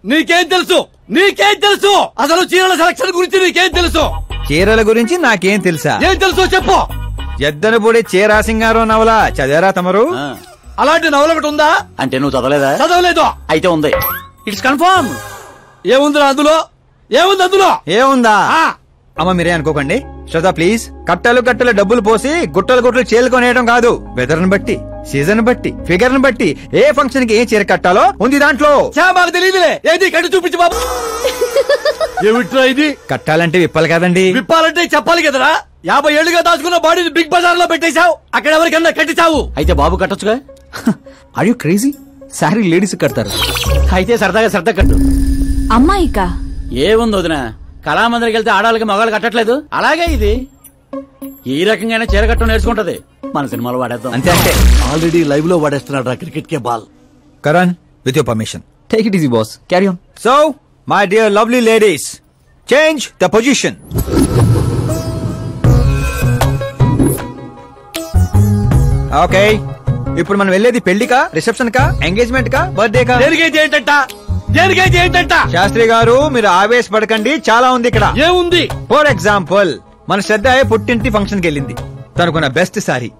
నీకేం తెలుసు? నీకేం తెలుసు? అసలు చీరల సెలక్షన్ గురించి నీకేం తెలుసు? చీరల గురించి నాకేం తెలుసా? ఏం తెలుసు చెప్పు. ఎద్దనపూడి చీరా సింగారో నవల చదివారా తమరు? అలాంటి నవల ఒకటి ఉందా? అంటే నువ్వు చదవలేదా? చదవలేదు. అయితే ఉంది. It's confirm. ఏముంది అందులో? ఏముంది అందులో? ఏముందా? అమ్మ మీరే అనుకోకండి. శ్రద్ధ ప్లీజ్. కట్టలు కట్టలు డబ్బులు పోసి గుట్టలు గుట్టలు చీరలు కొనేయడం కాదు. వెదర్ ని బట్టి, సీజన్ బట్టి, ఫిగర్ ని బట్టి ఏ ఫంక్షన్ కి ఏ చీర కట్టాలో ఉంది దాంట్లో. మాకు తెలియదులే. ఏది కట్టి చూపించు బాబు. ఏమిట్రా ఇది? కట్టాలంటే విప్పాలి కదండి. విప్పాలంటే చెప్పాలి కదరా. 50 ఏళ్లుగా దాచుకున్న బాడీని బిగ్ బజార్ లో పెట్టేశావు. అక్కడ ఎవరికన్నా కట్టించావు. అయితే బాబు కట్టొచ్చుగా. Are you crazy? Sorry ladies కడతారు. అయితే సరదాగా శ్రద్ధ కట్టు. అమ్మాయికా? ఏముంది వదిన, కళామందిరికి వెళ్తే ఆడాలకి మగాళ్ళు కట్టట్లేదు, అలాగే ఇది ఈ రకంగా చీర కట్టడం నేర్చుకుంటది. మన సినిమాలో వాడేద్దాం. అంతే అంటే ఆల్రెడీ లైవ్ లో వాడేస్తున్నాడు రా క్రికెట్ కే ball. Karan with your permission take it easy boss, carry on. So my dear lovely ladies, change the position. Okay, ఇప్పుడు మనం వెళ్ళేది పెళ్లికా, రిసెప్షన్ కా, ఎంగేజ్మెంట్ కా, బర్త్డే కా? శాస్త్రి గారు మీరు ఆవేశపడకండి, చాలా ఉంది ఇక్కడ. ఏముంది? ఫర్ ఎగ్జాంపుల్, మన శ్రద్ధ పుట్టింటి ఫంక్షన్ కి వెళ్ళింది. తనకున్న బెస్ట్ సారీ,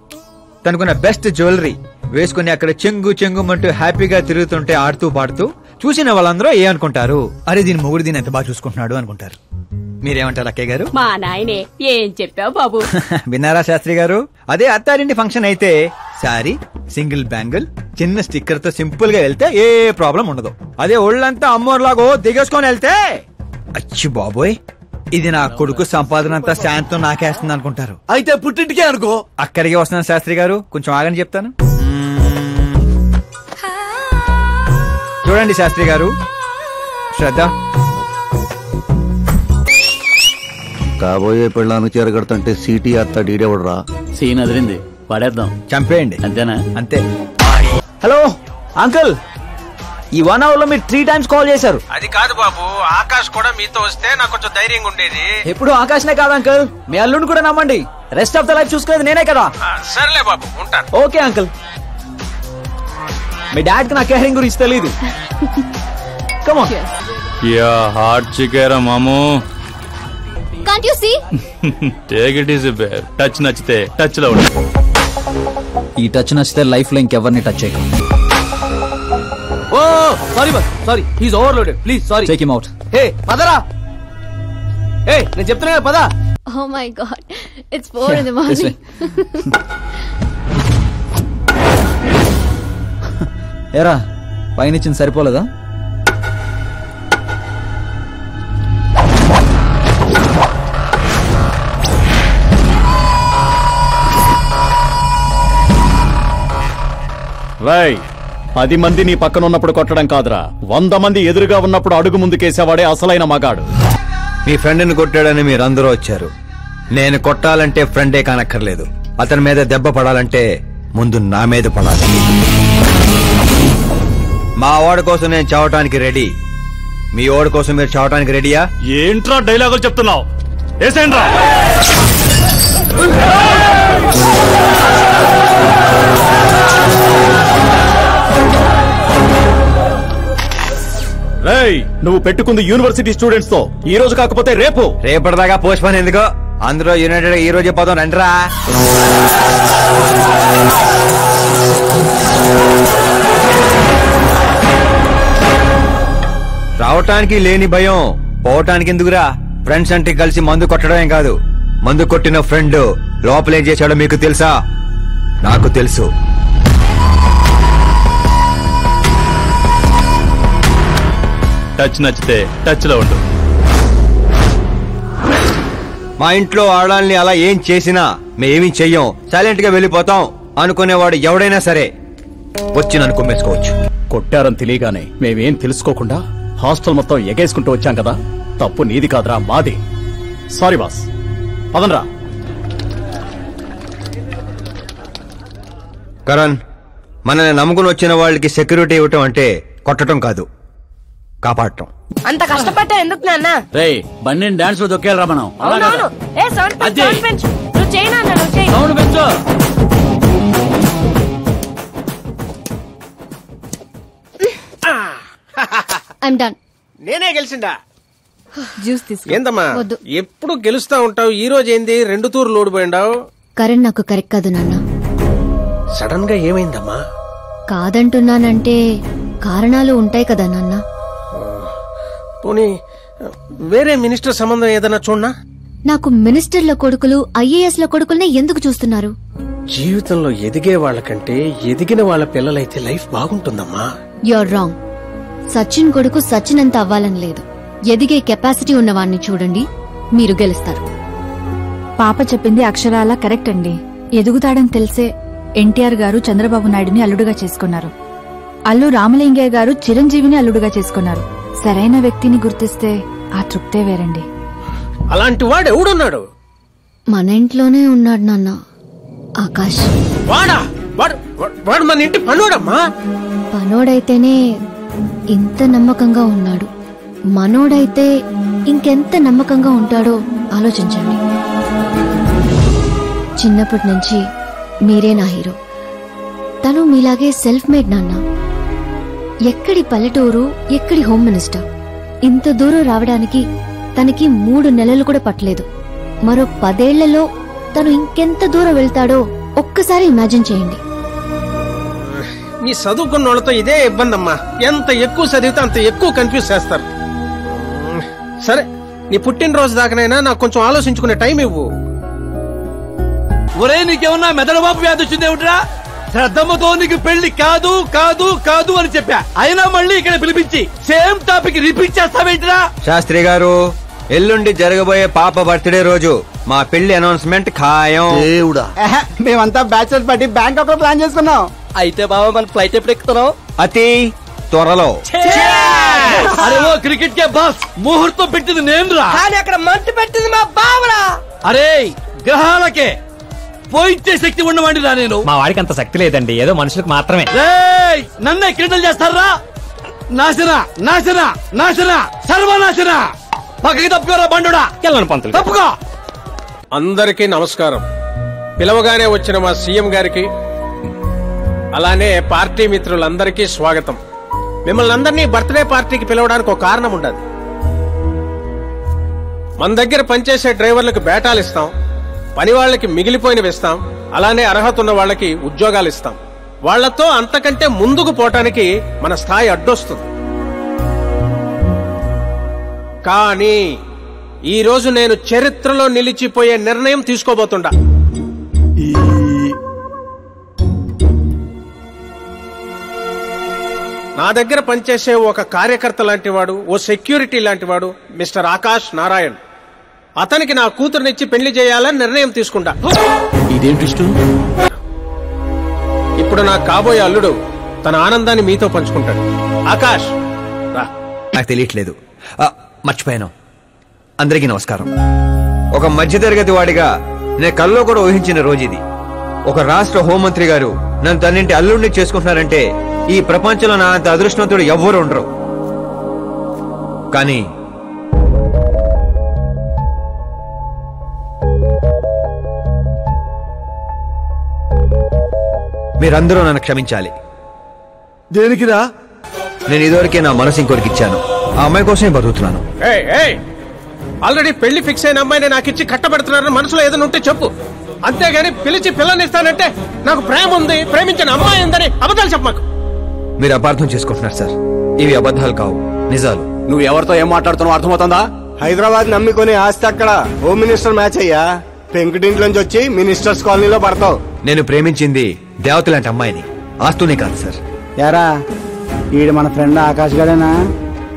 తనకున్న బెస్ట్ జ్యువెలరీ వేసుకుని అక్కడ చెంగు చెంగుమంటూ హ్యాపీగా తిరుగుతుంటే ఆడుతూ పాడుతూ చూసిన వాళ్ళందరూ ఏ అనుకుంటారు? అరే దీని మొగుడు దీని ఎంత బాగా చూసుకుంటున్నాడు అనుకుంటారు. మీరేమంటారు అక్కయ్య గారు? మా నాయనే ఏం చెప్పావు బాబు. విన్నారా శాస్త్రి గారు? అదే అత్తారింటి ఫంక్షన్ అయితే సారీ, సింగిల్ బ్యాంగిల్, చిన్న స్టిక్కర్ తో సింపుల్ గా వెళ్తే ఏ ప్రాబ్లం ఉండదు. అదే ఒళ్ళంతా అమ్మోర్లాగో దిగేసుకొని వెళ్తే అచ్చి బాబోయ్ ఇది నా కొడుకు సంపాదన అంతా శాంతం నాకేస్తుంది అనుకుంటారు. అయితే పుట్టింటికే అనుకో. అక్కడికి వస్తున్నాను శాస్త్రి గారు, కొంచెం ఆగని చెప్తాను. చూడండి శాస్త్రి గారు, శ్రద్ధ కాబోయే పెళ్ళానికి చేరగడుతుంటే సీటీ అత్త డీడేవడరా. సీన్ అదిరింది, పడేద్దాం, చంపేయండి. అంతేనా? అంతే. హలో అంకుల్, ఈ 1 hour లో మీరు 3 times కాల్ చేశారు. అది కాదు బాబు, ఆకాష్ కూడా మీతో వస్తే నాకు కొంచెం ధైర్యంగా ఉండేది. ఎప్పుడు ఆకాశనే కాదు అంకుల్, మీ అల్లుని కూడా నమ్మండి. రెస్ట్ ఆఫ్ ద లైఫ్ చూసుకునేది నేనే కదా. సర్లే బాబు, ఉంటాను. Okay uncle. మీ డాడ్ కి నా కేరింగ్ గురించి తెలీదు. Come on. యా హార్ట్ చికేరా మామూ. Can't you see? Take it easy babe. Touch నచ్చితే టచ్ లో ఉండు. ఈ టచ్ నచ్చితే లైఫ్ లో ఇంకెవరిని టచ్ చేయకు. ఓ sorry boss, sorry, he's overloaded, please sorry. Take him out. Hey పదరా, హే నేను చెప్తున్నా కదా పద. Oh my god, it's 4 in the morning. ఏరా పైన ఇచ్చింది సరిపోలేదా? రై 10 మంది నీ పక్కన ఉన్నప్పుడు కొట్టడం కాదురా, 100 మంది ఎదురుగా ఉన్నప్పుడు అడుగు ముందుకేసేవాడే అసలైన మగాడు. మీ ఫ్రెండ్ని కొట్టాడని మీరందరూ వచ్చారు. నేను కొట్టాలంటే ఫ్రెండే కానక్కర్లేదు, అతని మీద దెబ్బ పడాలంటే ముందు నా మీద పడాలి. మా వాడి కోసం నేను చావటానికి రెడీ, మీ వాడి కోసం మీరు చావటానికి రెడీయా? ఏంట్రా డైలాగులు చెప్తున్నావు? ఏసేంట్రా. రేయ్ నువ్వు పెట్టుకుంది యూనివర్సిటీ స్టూడెంట్స్ తో, ఈ రోజు కాకపోతే రేపు. రేపటిదాకా పోస్ట్ పోన్ ఎందుకో, అందరూ యునైటెడ్ ఈ రోజే పోదాం రండిరా. రావటానికి లేని భయం పోవటానికి ఎందుకురా? ఫ్రెండ్స్ అంటే కలిసి మందు కొట్టడమే కాదు, మందు కొట్టిన ఫ్రెండ్ లోపలేం చేశాడో మీకు తెలుసా? నాకు తెలుసు. టచ్ నచ్చితే టచ్ లో ఉండు. మా ఇంట్లో ఆడాలని అలా ఏం చేసినా మేమేమీ చెయ్యం, సైలెంట్ గా వెళ్ళిపోతాం అనుకునేవాడు ఎవడైనా సరే వచ్చి నన్ను కుమ్మేసుకోవచ్చు. కొట్టారని తెలియగానే మేమేం తెలుసుకోకుండా హాస్టల్ మొత్తం ఎగేసుకుంటూ వచ్చాం కదా, తప్పు నీది కాదురా, మాది. Sorry boss, పదనరా. కరణ్, మనల్ని నమ్ముకుని వచ్చిన వాళ్ళకి సెక్యూరిటీ ఇవ్వటం అంటే కొట్టడం కాదు, కాపాడటం. అంత కష్టపడ్డా ఎందుకు నాన్న? రేయ్ బండిని డాన్స్ లో దొక్కేయాలరా మనం. అవునవును. ఏ సౌండ్ పెంచు, నువ్వు చేయి నాన్న, నువ్వు చేయి. సౌండ్ పెంచు. I'm done. నేనే గెలిచిందా? జ్యూస్ తీసుకో. ఏందమ్మా ఎప్పుడు గెలుస్తా ఉంటావు, ఈ రోజు ఏంది 2 తూర్లు ఓడిపోయిండావు? కరణ్ నాకు కరెక్ట్ కాదు నాన్న. సడన్ గా ఏమైందమ్మా? కాదంటున్నానంటే కారణాలు ఉంటాయి కదా నాన్న. పోనీ వేరే మినిస్టర్ సంబంధం ఏదైనా చూడనా? నాకు మినిస్టర్ల కొడుకులు ఐఏఎస్ ల కొడుకుల్నే ఎందుకు చూస్తున్నారు? జీవితంలో ఎదిగే వాళ్ళకంటే ఎదిగిన వాళ్ళ పిల్లలైతే లైఫ్ బాగుంటుందమ్మా. You're wrong. సచిన్ కొడుకు సచిన్ అంత అవ్వాలని లేదు, ఎదిగే కెపాసిటీ ఉన్నవాణ్ణి చూడండి, మీరు గెలుస్తారు. పాప చెప్పింది అక్షరాలా కరెక్ట్ అండి. ఎదుగుతాడని తెలిసే ఎన్టీఆర్ గారు చంద్రబాబు నాయుడుని అల్లుడుగా చేసుకున్నారు. అల్లు రామలింగయ్య గారు చిరంజీవిని అల్లుడుగా చేసుకున్నారు. సరైన వ్యక్తిని గుర్తిస్తే ఆ తృప్తే వేరండి. అలాంటి వాడు ఎవడున్నాడు? మన ఇంట్లోనే ఉన్నాడు నాన్న, ఆకాష్. వాడా? వాడు మన ఇంటి పనోడమ్మా. పనోడైతేనే ఇంత నమ్మకంగా ఉన్నాడు, మనోడైతే ఇంకెంత నమ్మకంగా ఉంటాడో ఆలోచించండి. చిన్నప్పటి నుంచి మీరే నా హీరో. తను మీలాగే సెల్ఫ్ మేడ్ నాన్న. ఎక్కడి పల్లెటూరు, ఎక్కడి హోమ్ మినిస్టర్. ఇంత దూరం రావడానికి తనకి 3 నెలలు కూడా పట్టలేదు. మరో 10 ఏళ్లలో తను ఇంకెంత దూరం వెళ్తాడో ఒక్కసారి ఇమాజిన్ చేయండి. మీ చదువుకున్న వాళ్ళతో ఇదే ఇబ్బంది అమ్మా. ఎంత ఎక్కువ చదివితే అంత ఎక్కువ కన్ఫ్యూజ్ చేస్తారు. సరే, నీ పుట్టినరోజు దాకానైనా నాకు కొంచెం ఆలోచించుకునే టైం ఇవ్వు. ఒరే, నీకేమన్నా మెదడువాపు వ్యాధి వచ్చిందేమిట్రా? శ్రద్ధమ్మతో నీకు పెళ్లి కాదు కాదు కాదు అని చెప్పా, అయినా మళ్ళీ ఇక్కడ పిలిపించి సేమ్ టాపిక్ రిపీట్ చేస్తావేంటిరా? శాస్త్రి గారు, ఎల్లుండి జరగబోయే పాప బర్త్డే రోజు మా పెళ్లి అనౌన్స్మెంట్ ఖాయం. దేవుడా, మేమంతా బ్యాచులర్ పార్టీ బ్యాంకాక్ లో ప్లాన్ చేసుకున్నాం. అయితే బాబా మన ఫ్లైట్ ఎప్పుడు ఎక్కుతున్నాం? అతి త్వరలో. అరే ఓ క్రికెట్ కే బాస్, ముహూర్తం పెట్టింది నేను రా. కానీ అక్కడ మంట పెట్టింది మా బావరా. అరే గ్రహాలకే పోయించే శక్తి ఉన్నవాడిని రా నేను. మా వాడికి అంత శక్తి లేదండి, ఏదో మనుషులకు మాత్రమే. నన్నే క్రీడలు చేస్తారా? నాశన నాశన నాశన సర్వనాశన. పక్కకి తప్పుకోరా బండుడా. పంతులు తప్పుకో. అందరికీ నమస్కారం. పిలవగానే వచ్చిన మా సీఎం గారికి, అలానే పార్టీ మిత్రులందరికీ స్వాగతం. మిమ్మల్ని అందరినీ బర్త్డే పార్టీకి పిలవడానికి ఒక కారణం ఉండదు. మన దగ్గర పనిచేసే డ్రైవర్లకు బేటాలు ఇస్తాం, పని వాళ్ళకి మిగిలిపోయినవి ఇస్తాం, అలానే అర్హత ఉన్న వాళ్ళకి ఉద్యోగాలు ఇస్తాం. వాళ్లతో అంతకంటే ముందుకు పోవటానికి మన స్థాయి అడ్డొస్తుంది. కానీ ఈ రోజు నేను చరిత్రలో నిలిచిపోయే నిర్ణయం తీసుకోబోతుండా. నా దగ్గర పనిచేసే ఒక కార్యకర్త లాంటి వాడు, ఓ సెక్యూరిటీ లాంటి వాడు మిస్టర్ ఆకాష్ నారాయణ్. అతనికి నా కూతురునిచ్చి పెళ్లి చేయాలని నిర్ణయం తీసుకుంటా. ఇదేంటి? ఇప్పుడు నా కాబోయే అల్లుడు తన ఆనందాన్ని మీతో పంచుకుంటాడు. ఆకాష్ రా. నాకు తెలియట్లేదు, మర్చిపోయాను. అందరికీ నమస్కారం. ఒక మధ్యతరగతి వాడిగా నేను కల్లో కూడా ఊహించిన రోజు ఇది. ఒక రాష్ట్ర హోంమంత్రి గారు నన్ను తన్నింటి అల్లుడిని చేసుకుంటున్నారంటే ఈ ప్రపంచంలో నా అంత అదృష్టవంతుడు ఎవ్వరూ ఉండరు. కానీ మీరందరూ నన్ను క్షమించాలి. దేనికిరా? నేను ఇదివరకే నా మనసు ఇంకోరికి ఇచ్చాను. ఆ అమ్మాయి కోసమే బతుకుతున్నాను. ఆల్రెడీ పెళ్లి ఫిక్స్ అయిన అమ్మాయిని నాకు ఇచ్చి కట్టబెడుతున్నారని మనసులో ఏదైనా ఉంటే చెప్పు. అంతేగాని పిలిచి పిల్లనిస్తానంటే నాకు ప్రేమ ఉంది, ప్రేమించిన అమ్మాయి ఉందని అబద్ధాలు చెప్పమాకు. మీరు అపార్థం చేసుకుంటున్నారు సార్. ఇవి అబద్ధాలు కావు, నిజాలు. నువ్వు ఎవరితో ఏం మాట్లాడుతున్నావు అర్థమవుతుందా? హైదరాబాద్ నమ్మికొని ఆస్తి అక్కడ హోమ్ మినిస్టర్ మ్యాచ్ అయ్యా. పెంకుటింట్లోంచి వచ్చి మినిస్టర్స్ కాలనీలో పడతావు. నేను ప్రేమించింది దేవత లాంటి అమ్మాయిని, ఆస్తూనే కాదు సార్. యారా, ఈడు మన ఫ్రెండ్ ఆకాష్ గారేనా?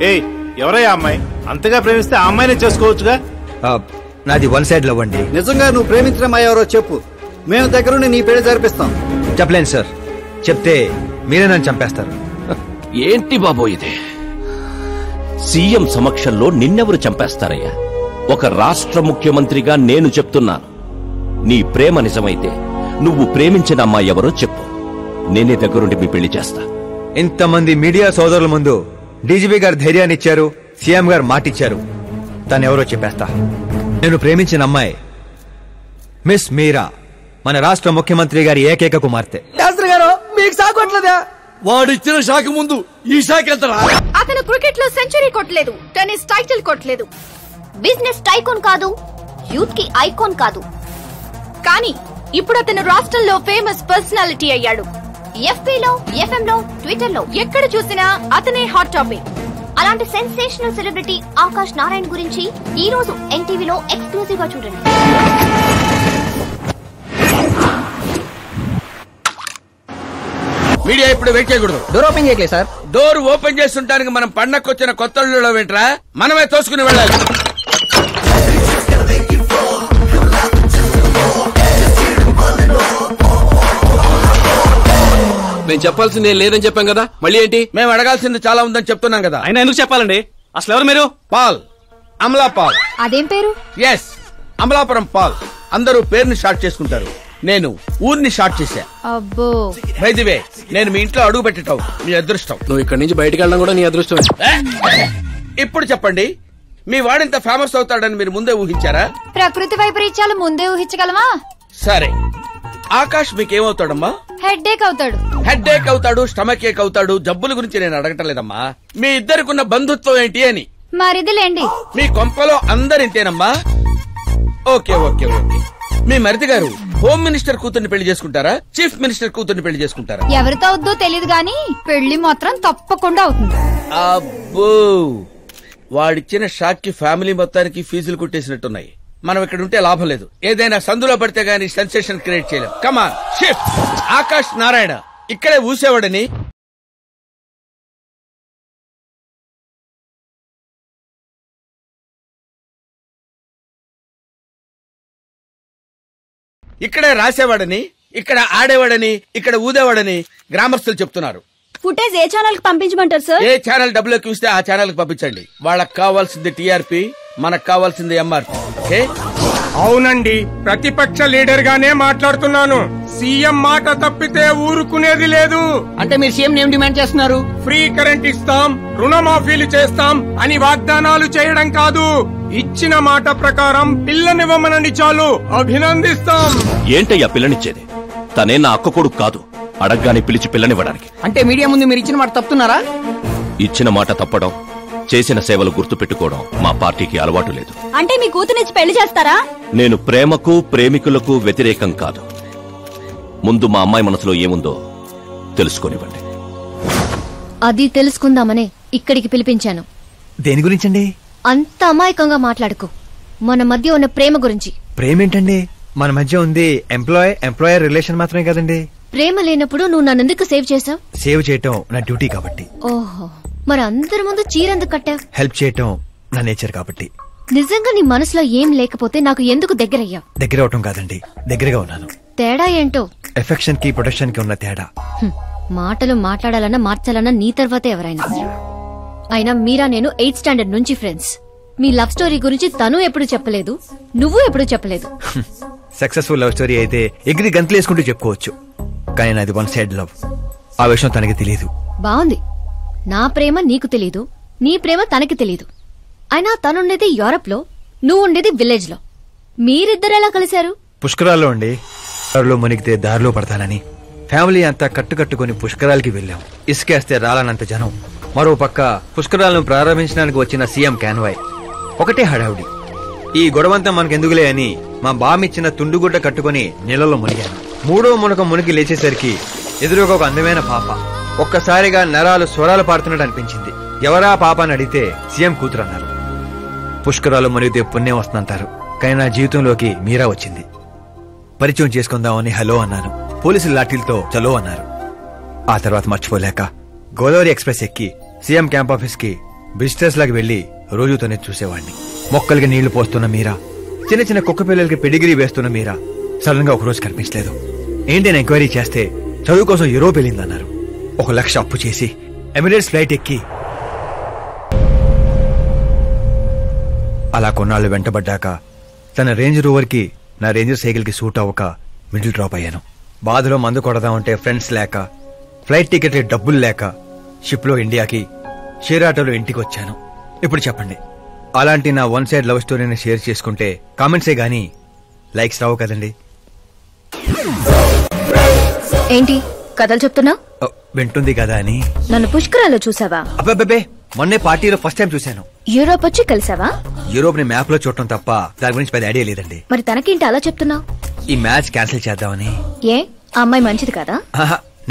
ఏయ్, ఎవరయ్యా అమ్మాయి? అంతగా ప్రేమిస్తే ఆ అమ్మాయినే చేసుకోవచ్చుగా. నాది వన్ సైడ్ లవ్ అండి. నిజంగా నువ్వు ప్రేమించిన అమ్మాయి ఎవరో చెప్పు, మేము దగ్గరుండి నీ పెళ్లి జరిపిస్తాం. చెప్పలేను సార్, చెప్తే మీరే నన్ను చంపేస్తారు. ఏంటి బాబో ఇది? సీఎం సమక్షంలో నిన్నెవరు చంపేస్తారయ్యా? ఒక రాష్ట్ర ముఖ్యమంత్రిగా నేను చెప్తున్నాను, నీ ప్రేమ నిజమైతే నువ్వు ప్రేమించిన అమ్మాయి ఎవరో చెప్పు, నేనే దగ్గరుండి మీ పెళ్లి చేస్తా. ఇంతమంది మీడియా సోదరుల ముందు డీజీపీ గారు ధైర్యాన్ని ఇచ్చారు, సీఎం గారు మాటిచ్చారు. తను ఎవరో చెప్పేస్తా. నేను ప్రేమించిన అమ్మాయి మిస్ మీరా, మన రాష్ట్ర ముఖ్యమంత్రి గారి ఏకైక కుమార్తె. శాస్త్రి గారు, మీకు సాగొట్లేదా? వాడిచ్చిన షాక్ ముందు ఈ షాక్ ఎంతరా? అతను క్రికెట్ లో సెంచరీ కొట్టలేదు, టెన్నిస్ టైటిల్ కొట్టలేదు, బిజినెస్ టైకోన్ కాదు, యూత్ కి ఐకాన్ కాదు. కానీ ఇప్పుడు అతను రాష్ట్రంలో ఫేమస్ పర్సనాలిటీ అయ్యాడు. ఎఫ్బీలో, ఎఫ్ఎం లో, ట్విట్టర్ లో ఎక్కడ చూసినా అతనే హాట్ టాపిక్. అలాంటి సెన్సేషనల్ సెలబ్రిటీ ఆకాష్ నారాయణ్ గురించి ఈ రోజు ఎన్టీవీలో ఎక్స్క్లూజివ్ గా చూడండి. మీడియా ఇప్పుడు వెయిట్ చేయకూడదు. డోర్ ఓపెన్ చేయట్లేదు సార్. డోర్ ఓపెన్ చేస్తుంటానికి మనం పండక్కొచ్చిన కొత్త అల్లుళ్ళలో వెంట్రా, మనమే తోసుకుని వెళ్ళాలి. మేము చెప్పాల్సింది ఏం లేదని చెప్పాం కదా, మళ్ళీ ఏంటి? మేము అడగాల్సింది చాలా ఉందని చెప్తున్నాం కదా. అయినా ఎందుకు చెప్పాలండి? అసలు ఎవరు మీరు? Paul, Amala Paul. అదేం పేరు? Yes, Amalapuram Paul. అందరూ పేరుని షార్ట్ చేసుకుంటారు. నేను ఊరిని షార్ట్ చేశా. అబ్బో బై ది వే, నేను మీ ఇంట్లో అడుగు పెట్టటం మీ అదృష్టం. నువ్వు ఇక్కడి నుంచి బయటకు వెళ్ళడం కూడా నీ అదృష్టమే. ఇప్పుడు చెప్పండి, మీ వాడింత ఫేమస్ అవుతాడని మీరు ముందే ఊహించారా? ప్రకృతి వైపరీత్యాలు ముందే ఊహించగలమా? సరే, ఆకాష్ మీకేమవుతాడమ్మా? హెడ్ ఏక్ అవుతాడు. హెడ్ ఏక్ అవుతాడు, స్టమక్ ఏక్ అవుతాడు. జబ్బుల గురించి నేను అడగటం లేదమ్మా, మీ ఇద్దరికున్న బంధుత్వం ఏంటి అని. మరిదిలేండి. మీ కొంపలో అందరింతేనమ్మా? Okay okay okay. మీ మరిది గారు హోమ్ మినిస్టర్ కూతుర్ని పెళ్లి చేసుకుంటారా, చీఫ్ మినిస్టర్ కూతుర్ని పెళ్లి చేసుకుంటారా? ఎవరితో అవుద్దో తెలియదు గాని పెళ్లి మాత్రం తప్పకుండా అవుతుంది. అబ్బో, వాడిచ్చిన షాక్ కి ఫ్యామిలీ మొత్తానికి ఫీజులు కుట్టేసినట్టున్నాయి. మనం ఇక్కడ ఉంటే లాభం లేదు. ఏదైనా సందులో పడితే గానీ సెన్సేషన్ క్రియేట్ చేయలేం. Come on shift. ఆకాష్ నారాయణ ఇక్కడే ఊసేవాడని ఇక్కడే రాసేవాడని, ఇక్కడ ఆడేవాడని, ఇక్కడ ఊదేవాడని గ్రామస్తులు చెప్తున్నారు. ఫుటేజ్ ఏ ఛానల్ కి పంపించమంటారు సార్? ఏ ఛానల్ డబ్బులు ఎక్కువ ఇస్తే ఆ ఛానల్ కి పంపించండి. వాళ్ళకి కావాల్సింది టీఆర్పీ, మనకు కావాల్సింది ఎంఆర్పీ. ఓకే? అవునండి, ప్రతిపక్ష లీడర్ గానే మాట్లాడుతున్నాను. సీఎం మాట తప్పితే ఊరుకునేది లేదు. అంటే మీరు సీఎం ఏం డిమాండ్ చేస్తున్నారు? ఫ్రీ కరెంట్ ఇస్తాం, రుణమాఫీలు చేస్తాం అని వాగ్దానాలు చేయడం కాదు, ఇచ్చిన మాట ప్రకారం పిల్లనివ్వమనండి చాలు, అభినందిస్తాం. ఏంటయ్యా పిల్లనిచ్చేది? తనే నా అక్క కొడుకు కాదు, అడగ్గానే పిలిచి పిల్లనివ్వడానికి. అంటే మీడియా ముందు మీరు ఇచ్చిన మాట తప్పుతున్నారా? ఇచ్చిన మాట తప్పడం, చేసిన సేవలు గుర్తు పెట్టుకోవడం మా పార్టీకి అలవాటు లేదు. అంటే మీ కూతురిచ్చి పెళ్లి చేస్తారా? నేను ప్రేమకు ప్రేమికులకు వ్యతిరేకం కాదు. ముందు మా అమ్మాయి మనసులో ఏముందో తెలుసుకోనివ్వండి. అది తెలుసుకుందామనే ఇక్కడికి పిలిపించాను. దేని గురించండి? అంత అమాయకంగా మాట్లాడుకో. మన మధ్య ఉన్న ప్రేమ గురించి. ప్రేమేంటండి? మన మధ్య ఉంది ఎంప్లాయర్ రిలేషన్ మాత్రమే కదండి. ప్రేమ లేనప్పుడు నువ్వు నన్నెందుకు సేవ్ చేసావు? సేవ్ చేయటం నా డ్యూటీ కాబట్టి. ఓహో, మరి అందరి ముందు చీరెందుకు కట్టావు? హెల్ప్ చేయటం నా నేచర్ కాబట్టి. నిజంగా నీ మనసులో ఏం లేకపోతే నాకు ఎందుకు దగ్గరయ్యావు? దగ్గర అవటం కాదండి, దగ్గరగా ఉన్నాను. తేడా ఏంటో? ఎఫెక్షన్ కి ప్రొటెక్షన్ కి ఉన్న తేడా. మాటలు మాట్లాడాలన్నా మార్చాలన్నా నీ తర్వాతే ఎవరైనా. అయినా మీరా నేను 8th స్టాండర్డ్ నుంచి ఫ్రెండ్స్. మీ లవ్ స్టోరీ గురించి తను ఎప్పుడు చెప్పలేదు, నువ్వు ఎప్పుడు చెప్పలేదు. సక్సెస్ఫుల్ లవ్ స్టోరీ అయితే ఎగిరి గంతులు వేసుకుంటూ చెప్పుకోవచ్చు, కానీ నాది వన్ సైడ్ లవ్. ఆ విషయం తనకి తెలియదు. బాగుంది. నా ప్రేమ నీకు తెలీదు, నీ ప్రేమ తనకి తెలీదు. అయినా తనుండేది యూరప్ లో, నువ్వు ఉండేది విలేజ్ లో. మీరిద్దరెలా కలిశారు? పుష్కరాల్లో ఉండి దారిలో మునిగితే దారిలో పడతానని ఫ్యామిలీ అంతా కట్టుకట్టుకుని పుష్కరాలకి వెళ్ళాం. ఇసుకేస్తే రాలనంత జనం. మరో పక్క పుష్కరాలను ప్రారంభించడానికి వచ్చిన సీఎం కాన్వాయ్. ఒకటే హడావుడి. ఈ గొడవంతా మనకెందుకులే అని మా బామిచ్చిన తుండుగుడ్డ కట్టుకుని నీళ్ళలో మునిగాను. మూడో మునక మునిగి లేచేసరికి ఎదురుగా ఒక అందమైన పాప. ఒక్కసారిగా నరాలు స్వరాలు పాడుతున్నట్టు అనిపించింది. ఎవరా పాప అని అడిగితే సీఎం కూతురు అన్నారు. పుష్కరాలు మునిగితే పుణ్యం వస్తుందంటారు, కానీ నా జీవితంలోకి మీరా వచ్చింది. పరిచయం చేసుకుందామని హలో అన్నాను. పోలీసులు లాఠీలతో చలో అన్నారు. ఆ తర్వాత మర్చిపోలేక గోదావరి ఎక్స్ప్రెస్ ఎక్కి సీఎం క్యాంప్ ఆఫీస్ కి విజిటర్స్ లాగా వెళ్లి రోజు తనే చూసేవాడిని. మొక్కలకి నీళ్లు పోస్తున్న మీరా, చిన్న చిన్న కుక్క పిల్లలకి పెడిగిరీ వేస్తున్న మీరా సడన్ గా ఒకరోజు కనిపించలేదు. ఏంటి ఎంక్వైరీ చేస్తే చదువు కోసం యూరోప్ వెళ్ళిందన్నారు. 1 లక్ష అప్పు చేసి ఎమిరేట్స్ ఫ్లైట్ ఎక్కి అలా కొన్నాళ్ళు వెంటబడ్డాక తన రేంజ్ రోవర్ కి నా రేంజర్ సైకిల్ కి సూట్ అవ్వక మిడిల్ డ్రాప్ అయ్యాను. బాధలో మందు కొడదామంటే ఫ్రెండ్స్ లేక, ఫ్లైట్ టికెట్ డబ్బులు లేక షిప్ లో ఇండియాకి, షేర్ ఆటోలో ఇంటికి వచ్చాను. ఇప్పుడు చెప్పండి, అలాంటి నా వన్ సైడ్ లవ్ స్టోరీని షేర్ చేసుకుంటే కామెంట్సే గానీ లైక్స్ రావు కదండి. ఏంటి కథలు చెప్తున్నా? వింటుంది కదా అని. నన్ను పుష్కరాల్లో చూసావా? అబ్బే, మొన్నే పార్టీలో ఫస్ట్ టైం చూశాను. యూరోప్ వచ్చి కలిసావా? యూరోప్ ని మ్యాప్ లో చూడటం తప్ప దాని గురించి పెద్ద ఐడియా లేదండి. మరి తనకేంటి అలా చెప్తున్నావు? ఈ మ్యాచ్ క్యాన్సిల్ చేద్దామని. ఏ ఆ అమ్మాయి మంచిది కదా?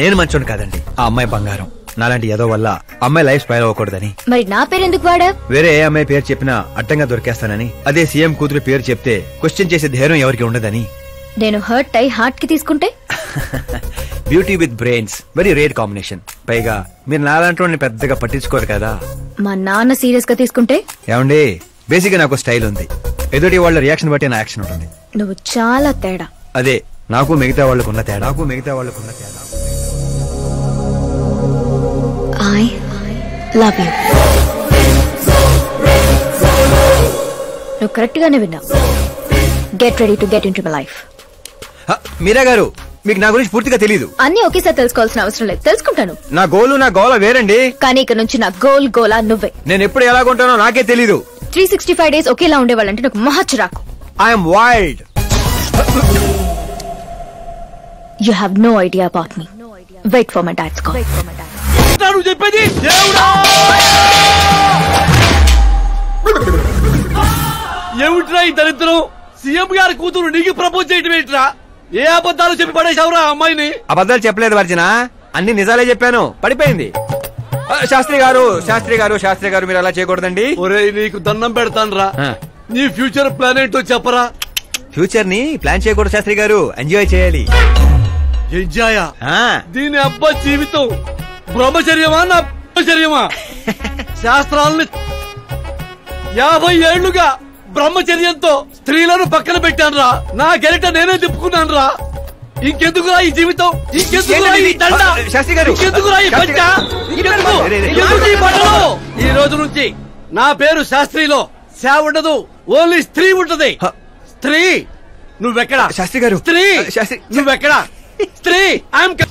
నేను మంచోను కాదండి, ఆ అమ్మాయి బంగారం. నాలాంటి ఏదో వల్ల అమ్మాయి లైఫ్ స్పైల్ అవ్వకూడదని. మరి నా పేరు ఎందుకు వాడా? వేరే ఏ అమ్మాయి పేరు చెప్పినా అడ్డంగా దొరికేస్తానని. అదే సీఎం కూతురు పేరు చెప్తే క్వశ్చన్ చేసే ధైర్యం ఎవరికి ఉండదని. నేను హర్ట్ అయి హార్ట్ కి తీసుకుంటే? Beauty with brains very rare combination. పైగా మీరు నాలాంటి పెద్దగా పట్టించుకోరు కదా. మా నాన్న సీరియస్ గా తీసుకుంటే? ఏమండి, బేసిక్ గా నాకు స్టైల్ ఉంది. ఎదుటి వాళ్ళ రియాక్షన్ బట్టి నా యాక్షన్ ఉంటుంది. నువ్వు చాలా తేడా. అదే నాకు మిగతా వాళ్ళకున్న తేడా. I love you. నువ్వు కరెక్ట్ గానే విన్నావు. Get ready to get into my life. Meera గారు, మీకు నా గురించి పూర్తిగా తెలీదు. అన్ని ఒకేసారి తెలుసుకోవాల్సిన అవసరం లేదు, తెలుసుకుంటాను. నా గోలు నా గోల వేరండి. కానీ ఇక నుంచి నా గోలా నువ్వే. నేను ఎప్పుడు ఎలాగుంటానో నాకే తెలీదు. 365 days ఒకేలా ఉండేవాళ్ళంటే నాకు మహచ్చరాకు. I'm wild. You have no idea about me. Wait for my dad's call. చెప్పేది ఏమిట్రా ఈ దరిద్రం? సీఎం గారి కూతురు నీకు ప్రపోజ్ చేయటం ఏంట్రా? ఏ అబద్ధాలు చెప్పి పడేశావురా అమ్మాయిని? అబద్ధాలు చెప్పలేదు వర్జన, అన్ని నిజాలే చెప్పాను. పడిపోయింది. శాస్త్రి గారు మీరు అలా చేయకూడదండి. ఒరేయ్ నీకు దండం పెడతానురా, నీ ఫ్యూచర్ ప్లాన్ ఏంటో చెప్పరా. ఫ్యూచర్ ని ప్లాన్ చేయకూడదు శాస్త్రి గారు, ఎంజాయ్ చేయాలి. ఎంజాయా? దీని అబ్బా జీవితం బ్రహ్మచర్యమా నా బ్రహ్మచర్యమా? శాస్త్రాలని 50 ఏళ్లుగా బ్రహ్మచర్యంతో స్త్రీలను పక్కన పెట్టానురా. నా గెరిట నేనే తిప్పుకున్నాను రా. ఇంకెందుకురా ఈ జీవితం? ఇంకెందుకురా ఈ దండ? ఇంకెందుకురా ఈ పంచ? ఎందుకు ఈ బట్టలు? ఈ రోజు నుంచి నా పేరు శాస్త్రిలో శా ఉండదు, ఓన్లీ స్త్రీ ఉంటది. స్త్రీ నువ్వెక్కడా? శాస్త్రి గారు. స్త్రీ నువ్వెక్కడా? స్త్రీ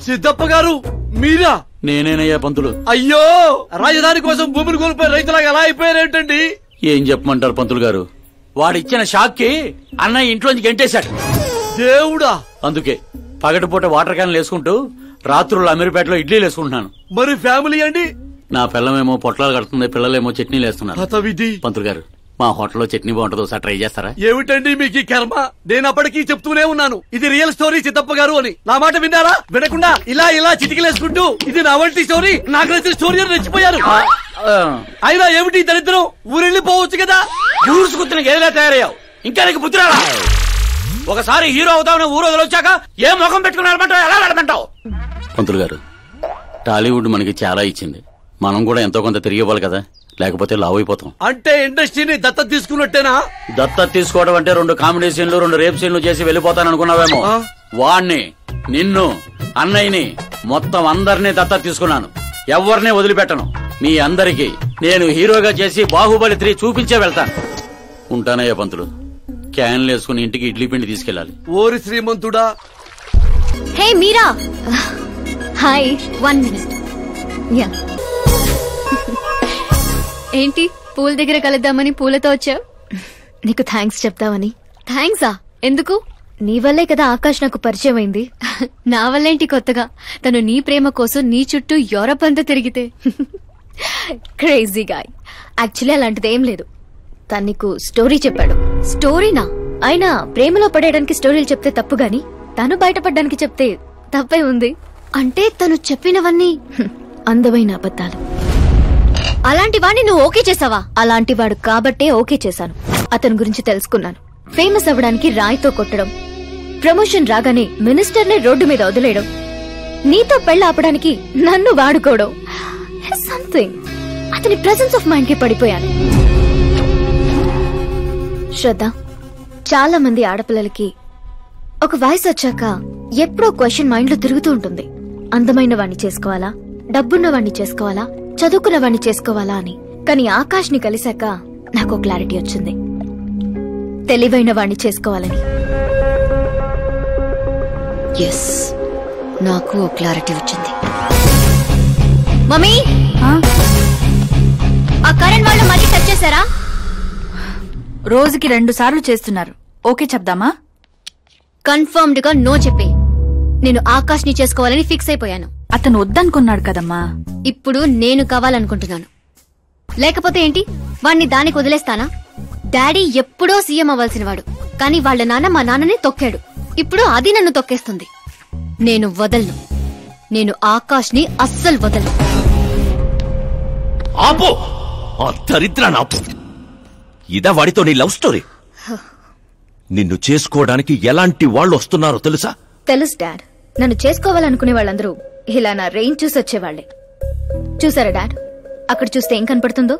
సిద్ధప్ప గారు మీరా? నేనేనయ్యా పంతులు. అయ్యో, రాజధాని కోసం భూమిని కోల్పోయి రైతులాగా ఎలా అయిపోయారేంటండి? ఏం చెప్పమంటారు పంతులు గారు, వాడిచ్చిన షాక్ కి అన్నయ్య ఇంట్లోంచి గెంటేశాడు. దేవుడా! అందుకే పగటిపూట వాటర్ క్యాన్లు వేసుకుంటూ రాత్రులు అమీర్పేటలో ఇడ్లీలు వేసుకుంటున్నాను. మరి ఫ్యామిలీ అండి? నా పిల్లమేమో పొట్లాలు కడుతుంది, పిల్లలేమో చట్నీలు వేస్తున్నారు. పంతులు గారు, మా హోటల్లో చట్నీ బాగుంటుందో ఒకసారి ట్రై చేస్తారా? ఏమిటండి మీకు ఈ కర్మ? నేను అప్పటికీ చెప్తూనే ఉన్నాను ఇది రియల్ స్టోరీ సిద్ధప్ప గారు అని. నా మాట విన్నారా? వినకుండా ఇలా చిటికలేసుకుంటూ ఇది నా వంటి స్టోరీ, నాకు నచ్చిన స్టోరీ అని రెచ్చిపోయారు. అయినా ఏమిటి దరిద్రం? ఊరెళ్ళిపోవచ్చు కదా. ఊరుసుకుతున్న గేదెలా తయారయ్యావు, ఇంకా నీకు బుద్ధి రాలా? ఒకసారి హీరో అవుతావు, ఊరు వదిలొచ్చాక ఏ ముఖం పెట్టుకున్నారమంటావు, ఎలా వెళ్ళమంటావు? పంతులు గారు, టాలీవుడ్ మనకి చాలా ఇచ్చింది, మనం కూడా ఎంతో కొంత తిరిగి ఇవ్వాలి కదా, లేకపోతే లావ్ అయిపోతాం. అంటే ఇండస్ట్రీని దత్తత తీసుకున్నట్టేనా? దత్తత తీసుకోవడం అంటే 2 కామెడీ సీన్లు 2 రేప్ సీన్లు చేసి వెళ్ళిపోతాననుకున్నావేమో. వాణ్ణి, నిన్ను, అన్నయ్యని, మొత్తం అందరినీ దత్తత తీసుకున్నాను. ఎవరిని వదిలిపెట్టను. మీ అందరికీ నేను హీరోగా చేసి బాహుబలి 3 చూపించే వెళ్తాను. ఉంటానయ్యా పంతులు, క్యాన్లు వేసుకుని ఇంటికి ఇడ్లీ పిండి తీసుకెళ్ళాలి. ఓరి శ్రీమంతుడా. హే మీరా, హాయ్. 1 minute. యా, ఏంటి పూల దగ్గర కలుద్దామని పూలతో వచ్చావు? నీకు థ్యాంక్స్ చెప్తావని. థ్యాంక్సా? ఎందుకు? నీ వల్లే కదా ఆకాష్ నాకు పరిచయం అయింది. నా వల్లేంటి కొత్తగా? తను నీ ప్రేమ కోసం నీ చుట్టూ యూరప్ అంతా తిరిగితే. Crazy guy. యాక్చువల్లీ అలాంటిదేం లేదు. తను నీకు స్టోరీ చెప్పాడు. స్టోరీనా? అయినా ప్రేమలో పడేయడానికి స్టోరీలు చెప్తే తప్పు గాని తను బయటపడడానికి చెప్తే తప్పే ఉంది. అంటే తను చెప్పినవన్నీ అందమైన అబద్ధాలు. అలాంటి వాడిని నువ్వు ఓకే చేసావా? అలాంటి వాడు కాబట్టే ఓకే చేశాను. అతని గురించి తెలుసుకున్నాను. ఫేమస్ అవ్వడానికి రాయితో కొట్టడం, ప్రమోషన్ రాగానే మినిస్టర్ని రోడ్డు మీద వదిలేయడం, నీతో పెళ్లి ఆపడానికి నన్ను వాడుకోవడం, సంథింగ్. అతని ప్రెసెన్స్ ఆఫ్ మైండ్ కి పడిపోయాను. శ్రద్ధ, చాలా మంది ఆడపిల్లలకి ఒక వయసు వచ్చాక ఎప్పుడో క్వశ్చన్ మైండ్ లో తిరుగుతూ ఉంటుంది. అందమైన వాణ్ణి చేసుకోవాలా, డబ్బున్న వాణ్ణి చేసుకోవాలా, చదువుకున్న వాణ్ణి చేసుకోవాలా అని. కానీ ఆకాష్ ని కలిశాక నాకు క్లారిటీ వచ్చింది, తెలివైన వాణ్ణి చేసుకోవాలని. ఎస్, నాకు క్లారిటీ వచ్చింది. మమ్మీ, ఆ కరణ్ వాళ్ళు మళ్ళీ టచ్ చేశారా? రోజుకి 2 సార్లు చేస్తున్నారు. ఓకే చెప్దామా? కన్ఫర్మ్డ్ గా నో చెప్పే. నేను ఆకాష్ ని చేసుకోవాలని ఫిక్స్ అయిపోయాను. అతను వద్దనుకున్నాడు కదమ్మా. ఇప్పుడు నేను కావాలనుకుంటున్నాను. లేకపోతే ఏంటి, వాణ్ణి దానికి వదిలేస్తానా? డాడీ ఎప్పుడో సీఎం అవ్వాల్సిన వాడు, కానీ వాళ్ళ నాన్న మా నాన్నని తొక్కాడు. ఇప్పుడు అది నన్ను తొక్కేస్తుంది. నేను వదలను. నేను ఆకాష్ ని అస్సలు వదలను. ఆపో, ఆ దరిద్రాన్ని ఆపు. ఇదా వాడితో నీ లవ్ స్టోరీ? నిన్ను చేసుకోవడానికి ఎలాంటి వాళ్ళు వస్తున్నారో తెలుసా? తెలుసు డాడ్. నన్ను చేసుకోవాలనుకునే వాళ్ళందరూ ఇలా నా రేంజ్ చూసి వచ్చేవాళ్లే. చూసారా డాడ్, అక్కడ చూస్తే ఏం కనపడుతుందో?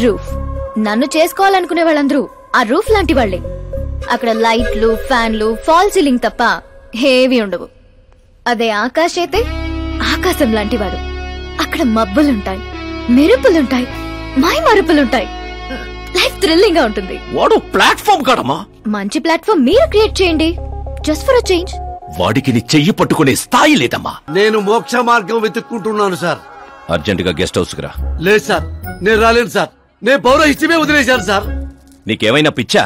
రూఫ్. నన్ను చేసుకోవాలనుకునే వాళ్ళందరూ ఆ రూఫ్ లాంటి వాళ్లే. అక్కడ లైట్లు, ఫ్యాన్లు, ఫాల్ సీలింగ్ తప్ప ఏవి ఉండవు. అదే ఆకాశ్ అయితే ఆకాశం లాంటి వాడు. అక్కడ మబ్బులుంటాయి, మెరుపులుంటాయి, మై మరుపులుంటాయి. లైఫ్ థ్రిల్లింగ్ గా ఉంటుంది. వాడు ప్లాట్ఫామ్ కాడమ్మా. మంచి ప్లాట్ఫామ్ మీరు క్రియేట్ చేయండి. Just for a change. వాడికి నీ చెయ్యి పట్టుకునే స్థాయి లేదమ్మా. నేను మోక్ష మార్గం వెతుక్కుంటున్నాను సార్. అర్జెంటుగా గెస్ట్ హౌస్ కి రా. లేదు సార్, నేను రాలేను సార్. నేను పౌరహిత్యమే వదిలేశాను సార్. నీకేమైనా పిచ్చా?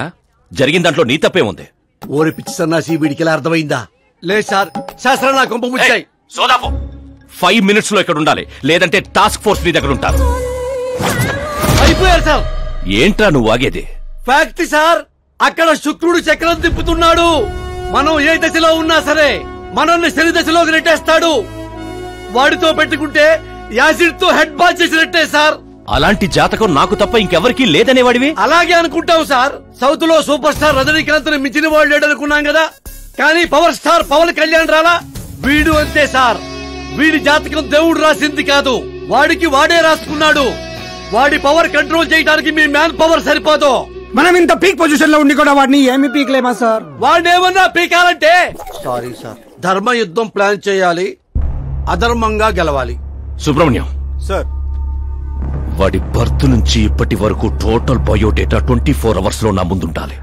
జరిగిన దాంట్లో నీ తప్పే ఉంది. ఓరి పిచ్చి సన్నాసి, వీడికి ఎలా అర్థమైందా? లేదు సార్, శాస్త్రం నా కొంప ముచ్చాయి. సోదాపు 5 minutes లో ఇక్కడ ఉండాలి, లేదంటే టాస్క్ ఫోర్స్ నీ దగ్గర ఉంటారు. అయిపోయారు సార్. ఏంట్రా నువ్వు ఆగేది? ఫ్యాక్ట్ సార్, అక్కడ శుక్రుడు చక్రం తిప్పుతున్నాడు. మనం ఏ దశలో ఉన్నా సరే మనల్ని శని దశలోకి నెట్టేస్తాడు. వాడితో పెట్టుకుంటే యాసిడ్ తో హెడ్ బాల్ చేసినట్టే సార్. అలాంటి జాతకం నాకు తప్ప ఇంకెవరికీ లేదనేవాడివి? అలాగే అనుకుంటావు సార్. సౌత్ లో సూపర్ స్టార్ రజనీకాంత్ ని మించిన వాడు లేడనుకున్నాం కదా, కానీ పవర్ స్టార్ పవన్ కళ్యాణ్ రాలా? వీడు అంతే సార్. వీడి జాతకం దేవుడు రాసింది కాదు, వాడికి వాడే రాసుకున్నాడు. వాడి పవర్ కంట్రోల్ చేయడానికి మీ మ్యాన్ పవర్ సరిపోదు. మనం ఇంత పీక్ పొజిషన్ లో ఉండి కూడా వాడిని ఏమి పీక్లేమా సార్? వాడినేమన్నా పీకాలంటే సారీ సార్, ధర్మ యుద్ధం ప్లాన్ చేయాలి, అధర్మంగా గెలవాలి. సుబ్రహ్మణ్యం సార్, వాడి బర్త్ నుంచి ఇప్పటి వరకు టోటల్ బయోడేటా 24 hours లో నా ముందుండాలి.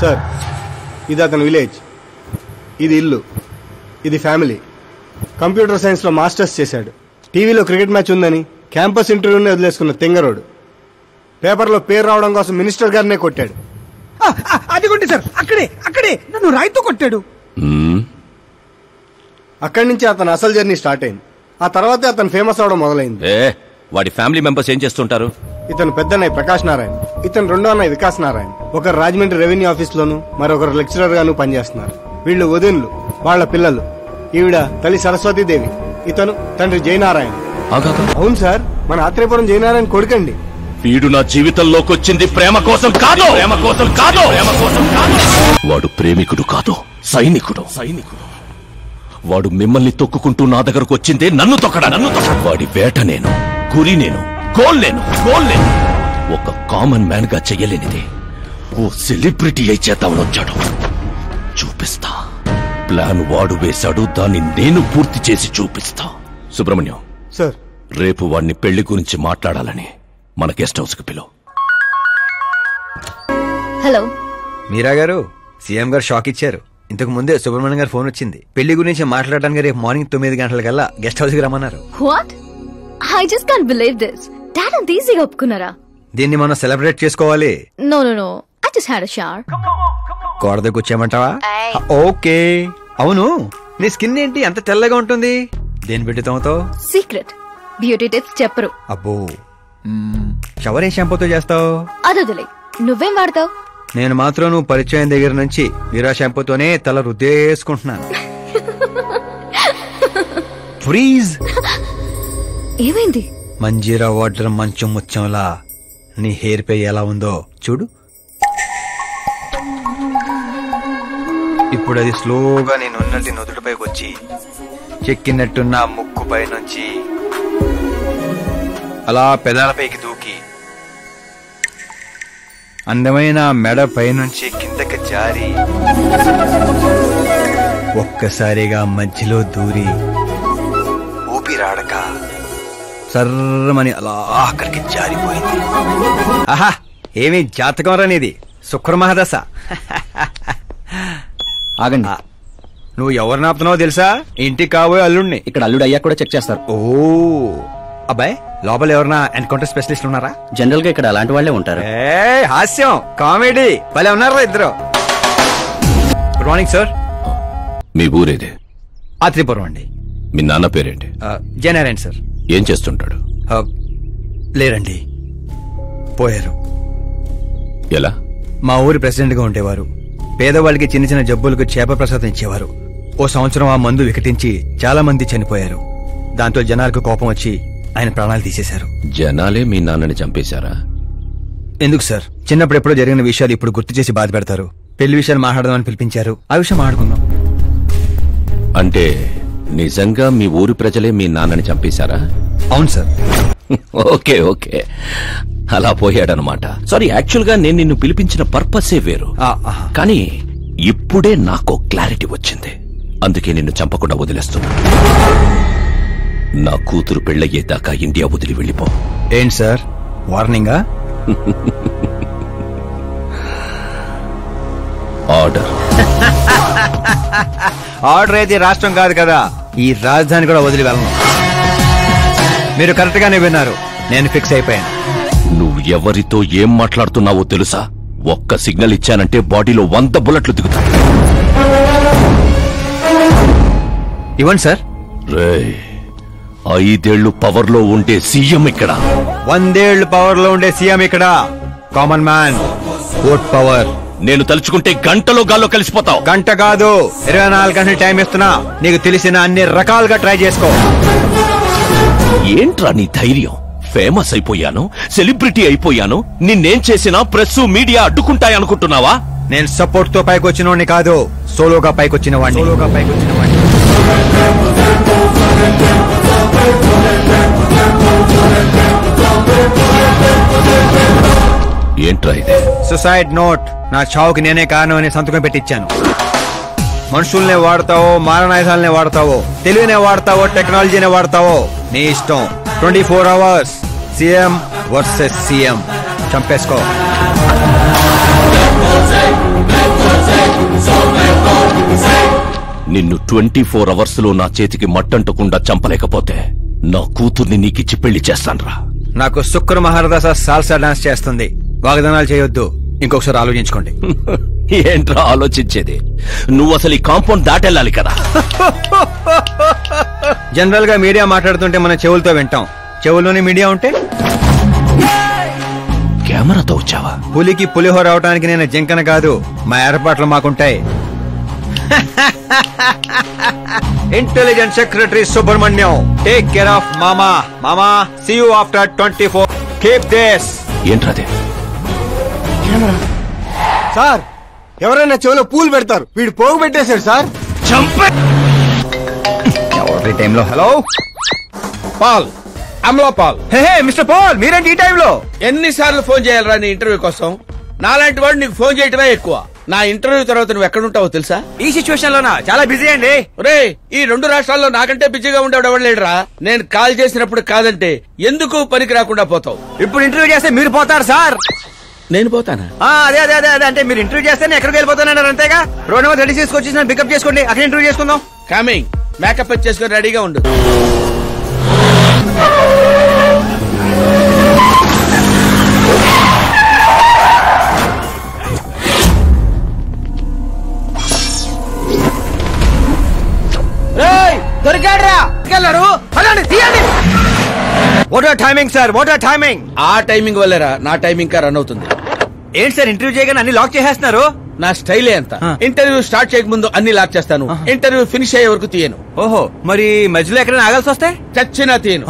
సార్, ఇది అతని విలేజ్, ఇది ఇల్లు, ఇది ఫ్యామిలీ. కంప్యూటర్ సైన్స్ లో మాస్టర్స్ చేశాడు. టీవీలో క్రికెట్ మ్యాచ్ ఉందని క్యాంపస్ ఇంటర్వ్యూనే వదిలేసుకున్న తెంగరోడు. పేపర్లో పేరు రావడం కోసం మినిస్టర్ గారినే కొట్టాడు. అదిగోండి సార్, అక్కడే నన్ను రాయితో కొట్టాడు. అక్కడి నుంచి అతను అసలు జర్నీ స్టార్ట్ అయింది. ఆ తర్వాతే అతను ఫేమస్ అవడం మొదలైంది. వాడి ఫ్యామిలీ మెంబర్స్ ఏం చేస్తుంటారు? ఇతను పెద్దన్నయ్య ప్రకాష్ నారాయణ, ఇతను రెండో అన్నయ్య వికాస్ నారాయణ. ఒకరు రాజమండ్రి రెవెన్యూ ఆఫీస్ లోను, మరొకరు లెక్చరర్ గాను పనిచేస్తున్నారు. వీళ్ళు వదినులు, వాళ్ల పిల్లలు. ఈవిడ తల్లి సరస్వతీదేవి, ఇతను తండ్రి జయనారాయణ. అవును సార్, మన ఆత్రేయపురం జయనారాయణ కొడుకండి. వీడు నా జీవితంలోకి వచ్చింది ప్రేమ కోసం కాదు, ప్రేమ కోసం కాదు, ప్రేమ కోసం కాదు. వాడు ప్రేమికుడు కాదు, సైనికుడు. వాడు మిమ్మల్ని తొక్కుకుంటూ నా దగ్గరకు వచ్చిందే నన్ను తొక్కడా. వాడి వేట నేను, గురి నేను, గోల్ నేను. ఒక కామన్ మ్యాన్ గా చెయ్యలేనిది ఓ సెలబ్రిటీ అయి చేద్దామని వచ్చాడు. చూపిస్తా. ప్లాన్ వాడు వేశాడు, దాన్ని నేను పూర్తి చేసి చూపిస్తా. సుబ్రహ్మణ్యం సార్, రేపు వాడిని పెళ్లి గురించి మాట్లాడాలని మన గెస్ట్ హౌస్ కి పిలువు. హలో మీరా గారు, సీఎం గారు షాక్ ఇచ్చారు. ఇంతకు ముందే సుబ్రహ్మణ్యం గారు ఫోన్ వచ్చింది. పెళ్లి గురించి మాట్లాడడానికి రేపు మార్నింగ్ 9 గంటలకల్లా గెస్ట్ హౌస్ కి రమ్మన్నారు. What? I just can't believe this. Dad అంత ఈజీగా ఒప్పుకున్నారా? దీన్ని మనం సెలబ్రేట్ చేసుకోవాలి. No I just had a shower. కోడద కూర్చోమంటావా? ఓకే. అవును, నీ స్కిన్ ఏంటి అంత తెల్లగా ఉంటుంది? దేని పెట్టుతావుతో? సీక్రెట్. బ్యూటీ టిప్స్ చెప్పరు. అబ్బో, షవర్ ఏ షాంపూతో చేస్తావు? అదొదిలే, నువ్వేం వాడతావు? నేను మాత్రం నువ్వు పరిచయం దగ్గర నుంచి వీరా షాంపూతోనే తల రుద్దేసుకుంటున్నాను. ఫ్రీజ్. ఏమైంది? మంజీరా వాటర్ మంచం ముచ్చంలా నీ హెయిర్ పై ఎలా ఉందో చూడు. ఇప్పుడు అది స్లోగా నేనున్నటి నుదుటిపైకి వచ్చి చెక్కినట్టున్న ముక్కుపై నుంచి అలా పెదాలపైకి దూకి అందమైన మెడ పైనుంచి కిందకి జారి ఒక్కసారిగా మధ్యలో దూరి ఊపిరాడక సర్రమని అలా అక్కడికి జారిపోయింది. ఆహా, ఏమి జాతకం రానిది, శుక్రమహాదశ. ఆగండి, నువ్వు ఎవరిని ఆపుతున్నావో తెలుసా? ఇంటికి కాబోయే అల్లుడిని. ఇక్కడ అల్లుడు అయ్యా కూడా చెక్ చేస్తారు. ఓ అబ్బాయి, లోపల ఎవరన్నా ఎన్కౌంటర్ స్పెషలిస్ట్ ఉన్నారా? జనరల్ గా ఇక్కడ అలాంటి వాళ్ళే ఉంటారు. హాస్యం, కామెడీ భలే ఉన్నారా ఇద్దరు. Good morning sir. మీ ఊరేదే? ఆత్రిపురం అండి. మీ నాన్న పేరేంటి? జయనారాయణ సార్. ఏం చేస్తుంటాడు? లేరండి, పోయారు. ఎలా? మా ఊరి ప్రెసిడెంట్ గా ఉండేవారు. పేదవాళ్ళకి చిన్న చిన్న జబ్బులకు చేప ప్రసాదం ఇచ్చేవారు. ఓ సంవత్సరం ఆ మందు వికటించి చాలా మంది చనిపోయారు. దాంతో జనాలకు కోపం వచ్చి ఆయన ప్రాణాలు తీసేశారు. జనాలే మీ నాన్నని చంపేశారా? ఎందుకు సార్, చిన్నప్పుడు ఎప్పుడో జరిగిన విషయాలు ఇప్పుడు గుర్తు చేసి బాధ పెడతారు. పెళ్లి విషయాలు మాట్లాడదామని పిలిపించారు, ఆ విషయం మాట్లాడుకుందాం. అంటే నిజంగా మీ ఊరి ప్రజలే మీ నాన్నని చంపేశారా? అవును సార్. ఓకే ఓకే, అలా పోయాడనమాట. సారీ, యాక్చువల్ గా నేను నిన్ను పిలిపించిన పర్పసే వేరు. కానీ ఇప్పుడే నాకు క్లారిటీ వచ్చింది. అందుకే నిన్ను చంపకుండా వదిలేస్తున్నా. నా కూతురు పెళ్ళయ్యేదాకా ఇండియా వదిలి వెళ్ళిపో. ఏంటి సార్, వార్నింగా? ఆర్డర్. ఆర్డర్ అయితే రాష్ట్రం కాదు కదా, ఈ రాజధాని కూడా వదిలి వెళ్ళను. మీరు కరెక్ట్ గానే విన్నారు, నేను ఫిక్స్ అయిపోయాను. నువ్వు ఎవరితో ఏం మాట్లాడుతున్నావో తెలుసా? ఒక్క సిగ్నల్ ఇచ్చానంటే బాడీలో 100 బుల్లెట్లు దిగుతాయి. ఇవ్వండి సార్. రేయ్, 5 ఏళ్లు పవర్ లో ఉండే సీఎం ఇక్కడ, 100 ఏళ్లు పవర్ లో ఉండే సీఎం ఇక్కడ. Common man, vote power. నేను తలుచుకుంటే గంటలో గాల్లో కలిసిపోతావు. గంట కాదు, 24 గంటలు టైం ఇస్తున్నా. నీకు తెలిసిన అన్ని రకాలుగా ట్రై చేసుకో. ఏంట్రా నీ ధైర్యం? ఫేమస్ అయిపోయాను, సెలబ్రిటీ అయిపోయాను, నిన్నేం చేసినా ప్రెస్ మీడియా అడ్డుకుంటాయనుకుంటున్నావా? నేను సపోర్ట్ తో పైకొచ్చిన వాడిని కాదు, సోలోగా పైకొచ్చిన వాడిని. ఏంట్రా ఇది? Suicide note. నా చావుకి నేనే కారణం అని సంతకం పెట్టించాను. మనుషుల్నే వాడతావో, మారణాయుధాలనే వాడతావో, తెలివినే వాడతావో, టెక్నాలజీనే వాడతావో, నీ ఇష్టం. 24 అవర్స్ సీఎం వర్సెస్ సీఎం. చంపేసుకో. నిన్ను 24 అవర్స్ లో నా చేతికి మట్టంటకుండా చంపలేకపోతే నా కూతుర్ని నీకిచ్చి పెళ్లి చేస్తాన్రా. నాకు శుక్ర మహారదాస సాల్సా డాన్స్ చేస్తుంది. వాగ్దానాలు చేయొద్దు, ఇంకొకసారి ఆలోచించుకోండి. ఏంట్రా ఆలోచించేది? నువ్వు అసలు ఈ కాంపౌండ్ దాటెళ్ళాలి కదా. జనరల్ గా మీడియా మాట్లాడుతుంటే మన చెవులతో వింటాం, చెవుల్లోనే మీడియా ఉంటే కెమెరాతో వచ్చావా? పులికి పులిహోర అవటానికి నేను జింకన కాదు, మా ఏర్పాట్లు మాకుంటాయి. Intelligence secretary Subrahmanyam, take care of మామా. మామా, see you after 24. Keep this. ఏంట్రదే? సార్, ఎవరైనా చెవిలో పూలు పెడతారు, వీడు పోగు పెట్టేశాడు సార్. ఎవరి టైంలో? Hello Paul, Amala Paul. Hey mister Paul, మీరేంటి ఈ టైంలో? ఎన్నిసార్లు ఫోన్ చేయాలరా నీ ఇంటర్వ్యూ కోసం? నాలాంటి వాడు నీకు ఫోన్ చేయటమే ఎక్కువ. నా ఇంటర్వ్యూ తర్వాత నువ్వు ఎక్కడుంటావో తెలుసా? ఈ సిచ్యువేషన్ లోనా? చాలా బిజీ అండి. రే, ఈ 2 రాష్ట్రాల్లో నాకంటే బిజీగా ఉండేవాడు ఎవడు లేడురా. నేను కాల్ చేసినప్పుడు కాదంటే ఎందుకు పనికి రాకుండా పోతావు. ఇప్పుడు ఇంటర్వ్యూ చేస్తే మీరు పోతారు సార్. నేను పోతానా? అదే అదే అదే అదే అంటే మీరు ఇంటర్వ్యూ చేస్తే నేను ఎక్కడికి వెళ్ళిపోతానన్నారు అంతేగా. రోడ్ నెంబర్ 36 వచ్చి నన్ను పికప్ చేసుకోండి, అక్కడ ఇంటర్వ్యూ చేసుకుందాం. కమింగ్. మేకప్ చేసుకుని రెడీగా ఉండు. దొరికాడ్రా, తీయండి. What are timing sir, what are timing? ఆ టైమింగ్ వల్లేరా నా టైమింగ్ కా రన్ అవుతుంది. ఏంటి సార్ ఇంటర్వ్యూ చేయగానే అన్ని లాక్ చేసేస్తున్నారు? నా స్టైలే అంత. ఇంటర్వ్యూ స్టార్ట్ చేయక ముందు అన్ని లాక్ చేస్తాను, ఇంటర్వ్యూ ఫినిష్ అయ్యే వరకు తీయను. ఓహో, మరి మధ్యలో ఎక్కడైనా ఆగాల్సి వస్తే? చచ్చినా తీయను.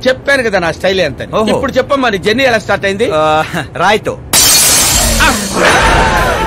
చెప్పాను కదా నా స్టైలే అంత. ఇప్పుడు చెప్పమ్మా, నీ జర్నీ ఎలా స్టార్ట్ అయింది? రాయ్తో.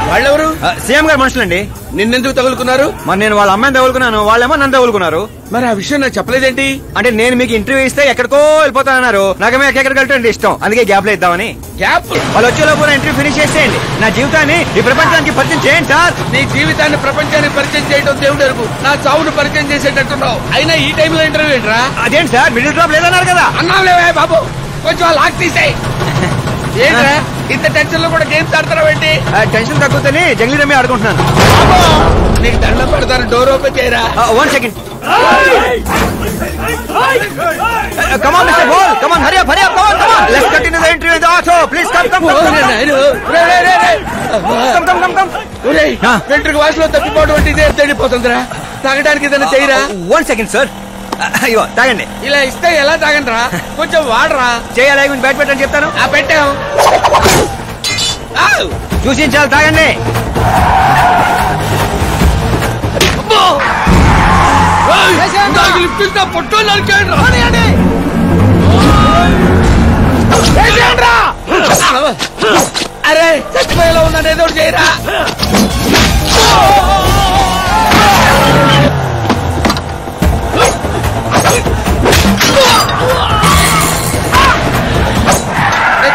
వాళ్ళెవరు? సీఎం గారు మనుషులండి. నిన్నెందుకు తగులుకున్నారు? మరి నేను వాళ్ళ అమ్మాయిని తగులుకున్నాను, వాళ్ళేమో నన్ను తగులుకున్నారు. మరి ఆ విషయం నాకు చెప్పలేదేంటి? అంటే నేను మీకు ఇంటర్వ్యూ ఇస్తే ఎక్కడికో వెళ్ళిపోతానన్నారు, నాకేమో ఎక్కడికి వెళ్తాండి ఇష్టం, అందుకే గ్యాప్ లో ఇద్దామని. గ్యాప్? వాళ్ళు వచ్చేలోపు నా ఇంటర్వ్యూ ఫినిష్ చేసేయండి, నా జీవితాన్ని ఈ ప్రపంచానికి పరిచయం చేయండి సార్. నీ జీవితాన్ని ప్రపంచానికి పరిచయం చేయడం దేవుడు ఎరుగు, నా చావును పరిచయం చేసేటట్టున్నావు. అయినా ఈ టైంలో ఇంటర్వ్యూ ఏంట్రా? అదేంటి సార్, మిడిల్ డ్రాప్ లేదన్నారు కదా. అన్నావులేవే బాబు, కొంచెం లాక్ తీసేయి. ఏంట్రా ఇంత టెన్షన్ లో కూడా గేమ్స్ ఆడతారా ఏంటి? టెన్షన్ తగ్గుతుంది, జంగ్లీ రమ్మి ఆడుకుంటున్నాను. నీకు దండం పెడతారు, డోర్ ఓపెన్ చేయరా. 1 second. Come on, Mr. Ball. Come on, hurry up, come on. Let's continue the interview in the auto. Please come. Come. వెంట్రుక వాసులో తప్పిపోవడం అంటే ఇదే తేడిపోతుందిరా. తాగడానికి ఏదైనా చేయరా? 1 second, sir. అయ్యో, తాగండి. ఇలా ఇస్తే ఎలా తాగండిరా? కొంచెం వాడరా. చేయాలి, బ్యాట్ పెట్టని చెప్తాను. పెట్టాం. చూసి చాలు, తాగండి. అరే చచ్చిపోయేలా ఉన్నాను, ఏదో చేయరా.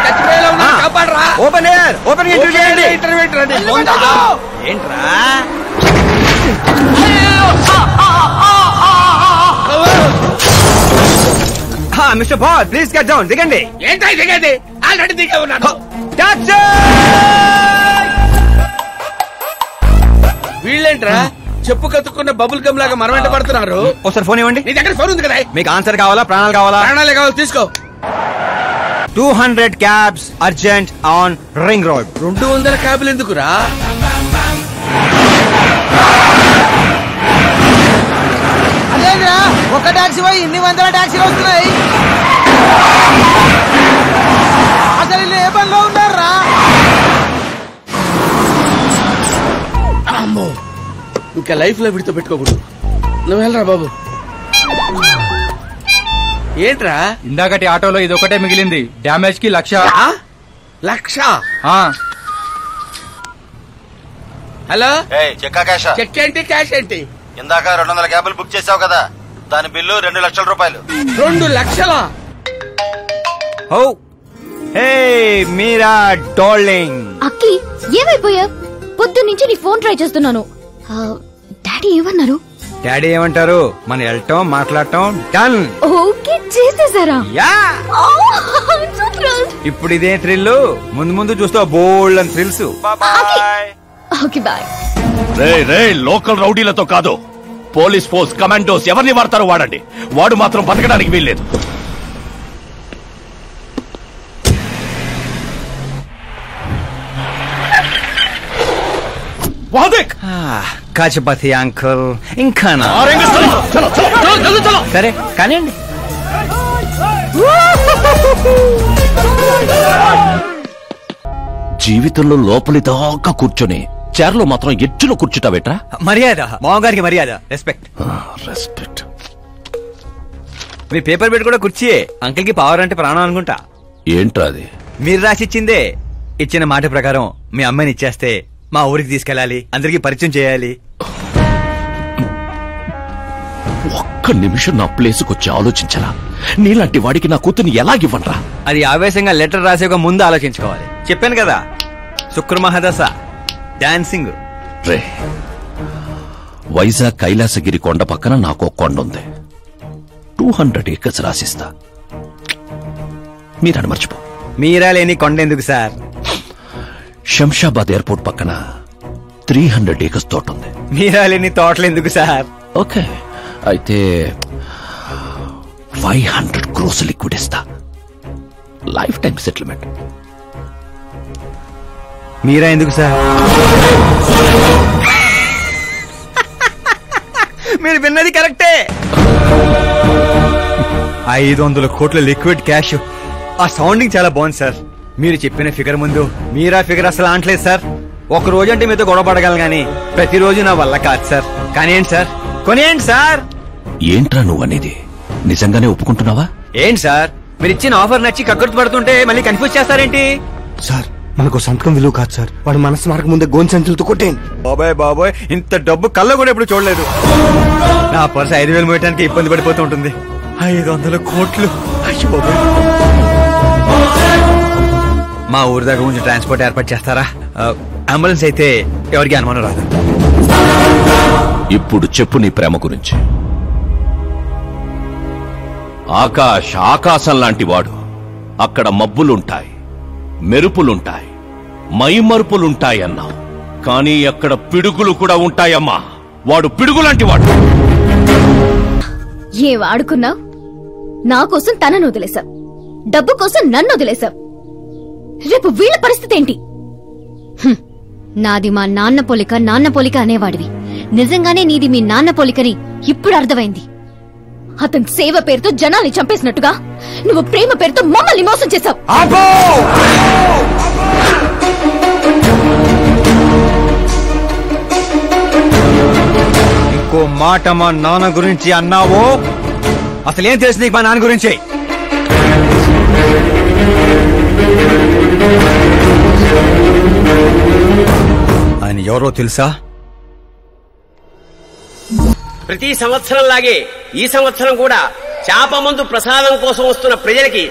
చచ్చిపోయేలా ఉన్నా, కాపాడరా. ఓపెన్ ఇంటర్వ్యూ చేయండి. ఇంటర్వ్యూ ఏంట్రా? Mister ball, please get down. దిగండి. ఏంటై దిగండి? ఆల్రెడీ దిగా ఉన్నాను. వీళ్ళేంట్రా చెప్పు కత్తుకున్న బబుల్ గమ్ లాగా మనం వెంట పడుతున్నారు. ఒకసారి ఫోన్ ఇవ్వండి. నీ దగ్గర ఫోన్ ఉంది కదా. మీకు ఆన్సర్ కావాలా ప్రాణాలు కావాలా? ప్రాణాలే కావాలి, తీసుకో. 200 cabs urgent on ring road. 200 క్యాబ్లు ఎందుకురా? అదేంద్రా ఒక టాక్సీ పోయి ఇన్ని వందల టాక్సీలు వస్తున్నాయి. అసలు ఇల్లు ఏ పనిలో ఉన్నారా? అమ్మో, ఇంకా లైఫ్ లో విడితో పెట్టుకోకూడదు. నువ్వు వెళ్ళరా బాబు. ఏంట్రా? ఇందాకటి ఆటోలో ఇది ఒకటే మిగిలింది. డ్యామేజ్ కి 1,00,000. హలో, చెక్ ఏంటి క్యాష్ ఏంటి? ఇందాక 200 క్యాబులు బుక్ చేసావు కదా, దాని బిల్లు 2 లక్షల రూపాయలు. 2 లక్షలా? ఓ హే మీరా డార్లింగ్. అక్కి ఏమైపోయా? పొద్దు నుంచి నీ ఫోన్ ట్రై చేస్తున్నాను. డాడీ ఏమన్నారు? డాడీ ఏమంటారు? మనం వెళ్ళటం మాట్లాడటం డన్. ఓకే చేసేసారా? ఇప్పుడు ఇదే థ్రిల్. ముందు ముందు చూస్తా బోల్డ్ అని థ్రిల్స్. Okay boy. రే లోకల్ రౌడీలతో కాదు, పోలీస్ ఫోర్స్ కమాండోస్ ఎవరిని వాడతారో వాడండి. వాడు మాత్రం బతకడానికి వీల్లేదు. కాచపతి అంకుల్ ఇంకా సరే కానివ్వండి. జీవితంలో లోపలి దాకా కూర్చొని చైర్లో మాత్రం ఎచ్చులో కూర్చుంటావేట్రా? మర్యాద, మామగారికి మర్యాద, రెస్పెక్ట్. మీ పేపర్ పెట్టి కూడా కుర్చీయే. అంకుల్ కి పవర్ అంటే ప్రాణం అనుకుంటా. ఏంట్రా అది? మీరు రాసిచ్చిందే. ఇచ్చిన మాట ప్రకారం మీ అమ్మాయిని ఇచ్చేస్తే మా ఊరికి తీసుకెళ్ళాలి, అందరికి పరిచయం చేయాలి. ఒక్క నిమిషం నా ప్లేసుకు వచ్చి ఆలోచించరా? నీలాంటి వాడికి నా కూతుర్ని ఎలాగివ్వనరా? అది ఆవేశంగా లెటర్ రాసే ముందు ఆలోచించుకోవాలి. చెప్పాను కదా, శుక్ర మహాదశ డాన్సింగ్. రే, వైజాగ్ కైలాసగిరి కొండ పక్కన నాకు ఒక కొండ ఉంది. 200 acres రాసిస్తా. మీరని మర్చిపో. మీరా లేని కొండ ఎందుకు సార్? శంషాబాద్ ఎయిర్పోర్ట్ పక్కన 300 acres తోట ఉంది. మీరా లేని తోటలు ఎందుకు సార్? ఓకే, అయితే 500 crores లిక్విడ్ ఇస్తా. Lifetime settlement. మీరా ఎందుకు సార్? మీరు విన్నది కరెక్టే. 500 కోట్ల లిక్విడ్ క్యాష్. ఆ సౌండింగ్ చాలా బాగుంది సార్. మీరు చెప్పిన ఫిగర్ ముందు మీరా ఫిగర్ అసలు ఆంటలేదు సార్. ఒక రోజు అంటే మీతో గొడవ పడగలను గానీ ప్రతిరోజు నా వల్ల కాదు సార్. కానివ్వండి సార్, కొనియండి సార్. ఏంట్రా నువ్వు అనేది? నిజంగానే ఒప్పుకుంటున్నావా? ఏంటి సార్, మీరు ఇచ్చిన ఆఫర్ నచ్చి కక్కుర్తి పడుతుంటే మళ్ళీ కన్ఫ్యూజ్ చేస్తారేంటి? సార్ మనకు సంతకం విలువ కాదు సార్. వాడు మనసు మార్గ ముందే గోన్ సంచులతో కొట్టేయండి. బాబాయ్ బాబాయ్, ఇంత డబ్బు కళ్ళ కూడా ఎప్పుడు చూడలేదు. నా పర్సు 5,000 మోయటానికి ఇబ్బంది పడిపోతూ ఉంటుంది. 500 కోట్లు. మా ఊరి దగ్గర కొంచెం ట్రాన్స్పోర్ట్ ఏర్పాటు చేస్తారా? అంబులెన్స్ అయితే ఎవరికి అనుమానం రాదు. ఇప్పుడు చెప్పు నీ ప్రేమ గురించి. ఆకాశం లాంటి వాడు. అక్కడ మబ్బులుంటాయి, మెరుపులుంటాయి, మైమరుపులుంటాయి అన్నావు. కానీ అక్కడ పిడుగులు కూడా ఉంటాయమ్మా. వాడు పిడుగులాంటి వాడు. ఏ వాడుకున్నావు? నా కోసం తనను వదిలేశావు, డబ్బు కోసం నన్ను వదిలేశావు. రేపు వీళ్ళ పరిస్థితి ఏంటి? నాది మా నాన్న పోలిక అనేవాడివి. నిజంగానే నీది మీ నాన్న పోలికని ఇప్పుడు అర్థమైంది. అతని సేవ పేరుతో జనాల్ని చంపేసినట్టుగా నువ్వు ప్రేమ పేరుతో మమ్మల్ని మోసం చేశావు. ఇంకో మాట మా నాన్న గురించి అన్నావో అసలేం తెలుసు నీకు మా నాన్న గురించి? ఆయన ఎవరో తెలుసా? ప్రతి సంవత్సరం లాగే ఈ సంవత్సరం కూడా చాప మందు ప్రసాదం కోసం వస్తున్న ప్రజలకి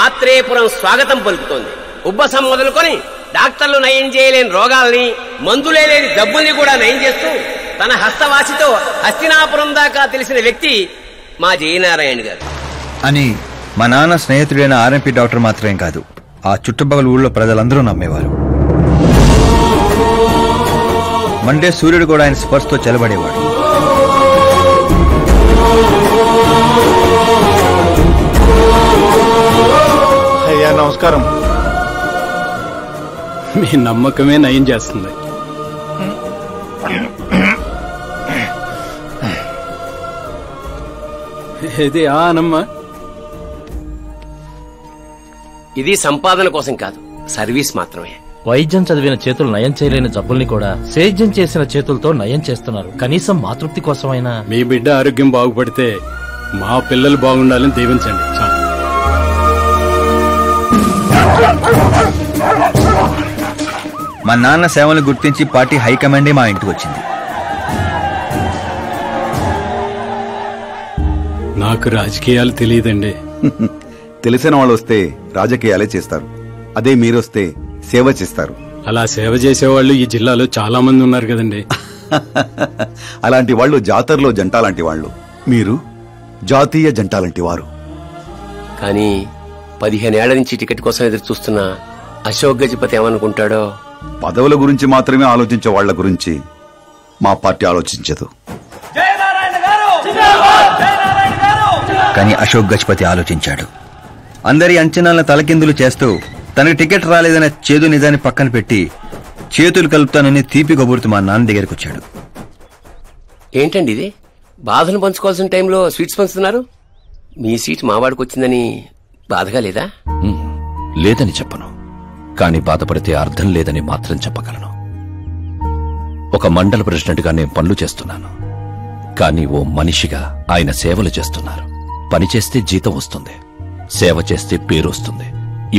ఆత్రేయపురం స్వాగతం పలుకుతోంది. ఉబ్బసం మొదలుకొని డాక్టర్లు నయం చేయలేని రోగాల్ని, మందులే లేని జబ్బుల్ని కూడా నయం చేస్తూ తన హస్తవాసితో హస్తినాపురం దాకా తెలిసిన వ్యక్తి మా జయనారాయణ గారు అని మా నాన్న స్నేహితుడైన ఆర్ఎంపీ డాక్టర్ మాత్రమే కాదు, ఆ చుట్టుపక్కల ఊళ్ళో ప్రజలందరూ నమ్మేవారు. మండే సూర్యుడు కూడా ఆయన స్పర్శతో చెలబడేవాడు. అయ్యా నమస్కారం. మీ నమ్మకమే నయం చేస్తుంది. ఇది ఆనమ్మా. ఇది సంపాదన కోసం కాదు, సర్వీస్ మాత్రమే. వైద్యం చదివిన చేతులు నయం చేయలేని జబ్బుల్ని కూడా సేద్యం చేసిన చేతులతో నయం చేస్తున్నారు. కనీసం మాతృప్తి కోసమైనా. మీ బిడ్డ ఆరోగ్యం బాగుపడితే మా పిల్లలు బాగుండాలని దీవించండి. చాలు. మా నాన్న సేవలు గుర్తించి పార్టీ హైకమాండే మా ఇంటికి వచ్చింది. నాకు రాజకీయాలు తెలియదండి. తెలిసిన వాళ్ళు వస్తే రాజకీయాలే చేస్తారు, అదే మీరొస్తే సేవ చేస్తారు. అలా సేవ చేసేవాళ్ళు ఈ జిల్లాలో చాలా మంది ఉన్నారు కదండి. అలాంటి వాళ్ళు జాతరలో జంటాలాంటి వాళ్ళు, మీరు జాతీయ జంటాలాంటి వారు. కానీ 15 ఏళ్ల నుంచి టికెట్ కోసం ఎదురు చూస్తున్న అశోక్ గజపతి ఏమనుకుంటాడో. పదవుల గురించి మాత్రమే ఆలోచించే వాళ్ల గురించి మా పార్టీ ఆలోచించదు. కానీ అశోక్ గజపతి ఆలోచించాడు. అందరి అంచనాలను తలకిందులు చేస్తూ తనకు టికెట్ రాలేదనే చేదు నిజాన్ని పక్కన పెట్టి చేతులు కలుపుతానని తీపి కబురుతూ మా నాన్న దగ్గరికి వచ్చాడు. ఏంటండి ఇది? బాధను పంచుకోవాల్సిన టైంలో స్వీట్స్ పంచుతున్నారు. మీ సీట్ మావాడికి వచ్చిందని బాధగా లేదా? లేదని చెప్పను, కానీ బాధపడితే అర్థం లేదని మాత్రం చెప్పగలను. ఒక మండల ప్రెసిడెంట్గా నేను పనులు చేస్తున్నాను, కానీ ఓ మనిషిగా ఆయన సేవలు చేస్తున్నారు. పని చేస్తే జీతం వస్తుంది, సేవ చేస్తే పేరు వస్తుంది.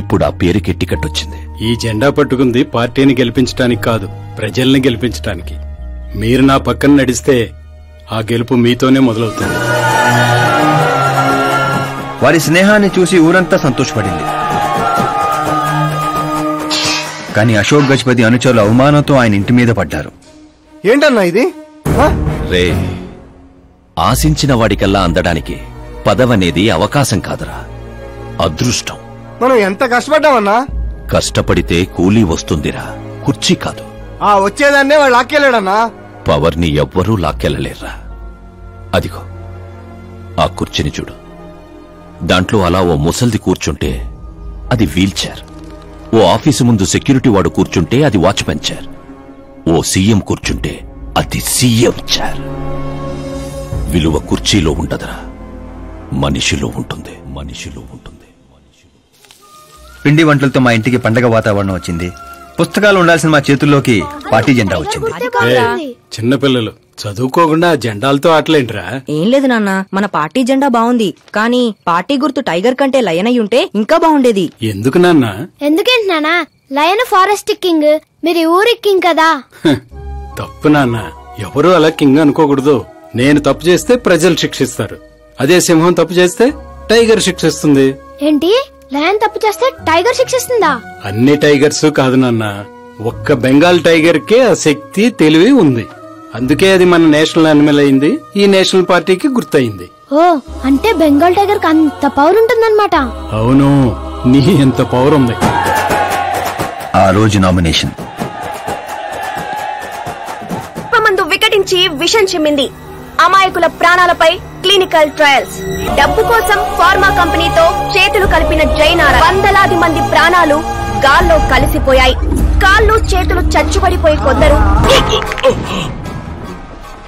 ఇప్పుడు ఆ పేరుకి టికెట్ వచ్చింది. ఈ జెండా పట్టుకుంది పార్టీని గెలిపించడానికి కాదు, ప్రజల్ని గెలిపించడానికి. మీరు నా పక్కన నడిస్తే ఆ గెలుపు మీతోనే మొదలవుతుంది. వారి స్నేహాన్ని చూసి ఊరంతా సంతోషపడింది. కానీ అశోక్ గజపతి అనుచరుల అవమానంతో ఆయన ఇంటి మీద పడ్డారు. ఏంటన్నా ఇది? రే, ఆశించిన వాడికల్లా అందడానికి పదవనేది అవకాశం కాదురా, అదృష్టం. మనం ఎంత కష్టపడ్డామన్నా? కష్టపడితే కూలీ వస్తుందిరా, కుర్చీ కాదు. ఆ వచ్చేదాన్నే వాళ్ళు లాక్కెళ్ళాడన్నా. పవర్ని ఎవ్వరూ లాక్కెళ్ళలేర్రా. అదిగో ఆ కుర్చీని చూడు, దాంట్లో అలా ఓ ముసల్ది కూర్చుంటే అది వీల్ చైర్. ఓ ఆఫీసు ముందు సెక్యూరిటీ వాడు కూర్చుంటే అది వాచ్మెన్ చైర్. ఓ సీఎం కూర్చుంటే అది సీఎం చైర్. విలువ కుర్చీలో ఉండదురా, మనిషిలో ఉంటుంది. మనిషిలో ఉంటుంది. పిండి వంటలతో మా ఇంటికి పండగ వాతావరణం వచ్చింది. పుస్తకాలు ఉండాల్సిన మా చేతుల్లోకి పార్టీ జెండా వచ్చింది. చిన్నపిల్లలు చదువుకోకుండా జెండాలతో ఆటలేంట్రా? ఏం లేదు నాన్న, మన పార్టీ జెండా బాగుంది, కానీ పార్టీ గుర్తు టైగర్ కంటే లయన్ అయి ఉంటే ఇంకా బాగుండేది. ఎందుకు నాన్న? ఎందుకేంటి నాన్న? లయన్ ఫారెస్ట్ కింగ్, మీరు ఊరి కింగ్ కదా. తప్పు నాన్న, ఎవరు అలా కింగ్ అనుకోకూడదు. నేను తప్పు చేస్తే ప్రజలు శిక్షిస్తారు, అదే సింహం తప్పు చేస్తే టైగర్ శిక్షిస్తుంది. ఏంటి? లయన్ తప్పు చేస్తే టైగర్ శిక్షిస్తుందా? అన్ని టైగర్స్ కాదు నాన్న, ఒక్క బెంగాల్ టైగర్ కే ఆ శక్తి తెలివి ఉంది. అందుకే అది మన నేషనల్ యానిమల్ అయింది, ఈ నేషనల్ పార్టీకి గుర్తయింది. ఓ, అంటే బెంగాల్ టైగర్ కి అంత పవర్ ఉంటుందన్నమాట. అవును, నీ ఎంత పవర్ ఉంది. ఆ రోజు నామినేషన్ మందు వికటించి విషం చిమ్మింది. అమాయకుల ప్రాణాలపై క్లినికల్ ట్రయల్స్. డబ్బు కోసం ఫార్మా కంపెనీతో చేతులు కలిపిన జైనారా. వందలాది మంది ప్రాణాలు గాల్లో కలిసిపోయాయి. కాళ్ళు చేతులు చచ్చుబడిపోయి కొందరు.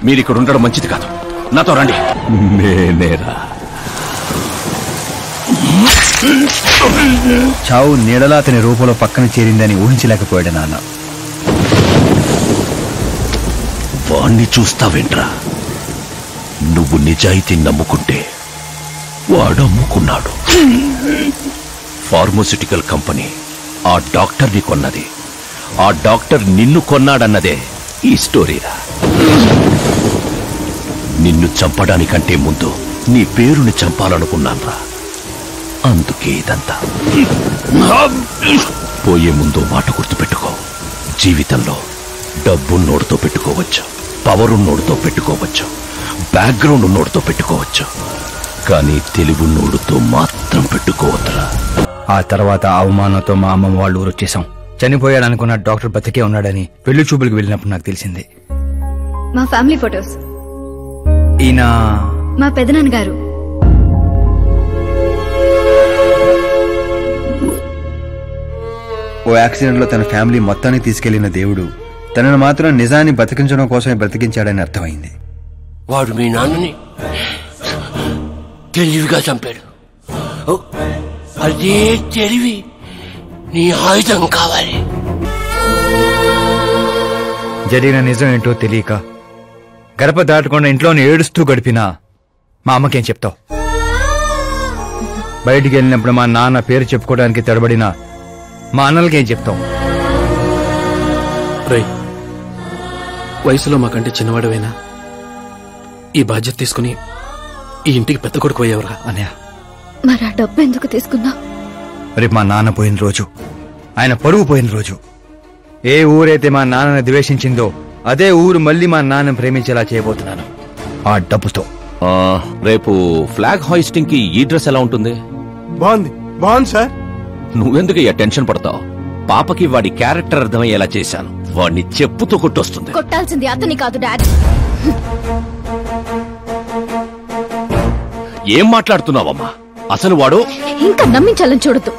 మీరిక్కడ ఉండడం మంచిది కాదు, నాతో రండి. నేనేరా చావు నీడలా అతని రూపంలో పక్కన చేరిందని ఊహించలేకపోయాడు నాన్న. వాణ్ణి చూస్తావేంట్రా? నువ్వు నిజాయితీ నమ్ముకుంటే వాడమ్ముకున్నాడు. ఫార్మాస్యూటికల్ కంపెనీ ఆ డాక్టర్ని కొన్నది, ఆ డాక్టర్ నిన్ను కొన్నాడన్నదే ఈ స్టోరీరా. నిన్ను చంపడానికంటే ముందు నీ పేరుని చంపాలనుకున్నాన్రా, అందుకే ఇదంతా. పోయే ముందు మాట గుర్తుపెట్టుకో, జీవితంలో డబ్బు నోడుతో పెట్టుకోవచ్చు, పవరు నోడుతో పెట్టుకోవచ్చు, బ్యాక్గ్రౌండ్ నోడుతో పెట్టుకోవచ్చు, కానీ తెలుగు నోడుతో మాత్రం పెట్టుకోవద్దురా. ఆ తర్వాత అవమానంతో మా అమ్మమ్మ వాళ్ళు ఊరొచ్చేసాం. చనిపోయాడు అనుకున్న డాక్టర్ బతికే ఉన్నాడని పెళ్లి చూపులకు వెళ్ళినప్పుడు నాకు తెలిసింది. మా ఫ్యామిలీ ఫొటోస్. ఈయన మా పెదనాన్నగారు. ఓ యాక్సిడెంట్ లో తన ఫ్యామిలీ మొత్తాన్ని తీసుకెళ్లిన దేవుడు తనను మాత్రం నిజాన్ని బతికించడం కోసమే బ్రతికించాడని అర్థమైంది. వాడు మీ నాన్నని తెలివిగా చంపాడు. అదే తెలివి నీ ఆయుధం కావాలి. జరిగిన నిజం ఏంటో తెలియక గడప దాటకుండా ఇంట్లోనే ఏడుస్తూ గడిపినా మా అమ్మకేం చెప్తావు? బయటికి వెళ్ళినప్పుడు మా నాన్న పేరు చెప్పుకోవడానికి తడబడినా మా అన్నలకేం చెప్తాం? వయసులో మాకంటే చిన్నవాడవేనా? ఈ బాధ్యత తీసుకుని ఈ ఇంటికి పెద్ద కొడుకు పోయేవరా అన్నయ్య. మరి ఆ డబ్బు ఎందుకు తీసుకున్నా? రేపు మా నాన్న పోయిన రోజు, ఆయన పరువు పోయిన రోజు, ఏ ఊరైతే మా నాన్నని ద్వేషించిందో అదే ఊరు మళ్ళీ మా నాన్న ప్రేమించేలా చేయబోతున్నాను ఆ డబ్బుతో. రేపు ఫ్లాగ్ హాయిస్టింగ్ కి ఈ డ్రెస్ ఎలా ఉంటుంది? బాగుంది సార్. నువ్వెందుకు టెన్షన్ పడతావు? పాపకి వాడి క్యారెక్టర్ అర్థమయ్యేలా చేశాను. వాడిని చెప్పుతో కొట్టొస్తుంది. కొట్టాల్సింది అతని కాదు డాడ్. ఏం మాట్లాడుతున్నావమ్మా? అసలు వాడు ఇంకా నమ్మించాలని చూడద్దు.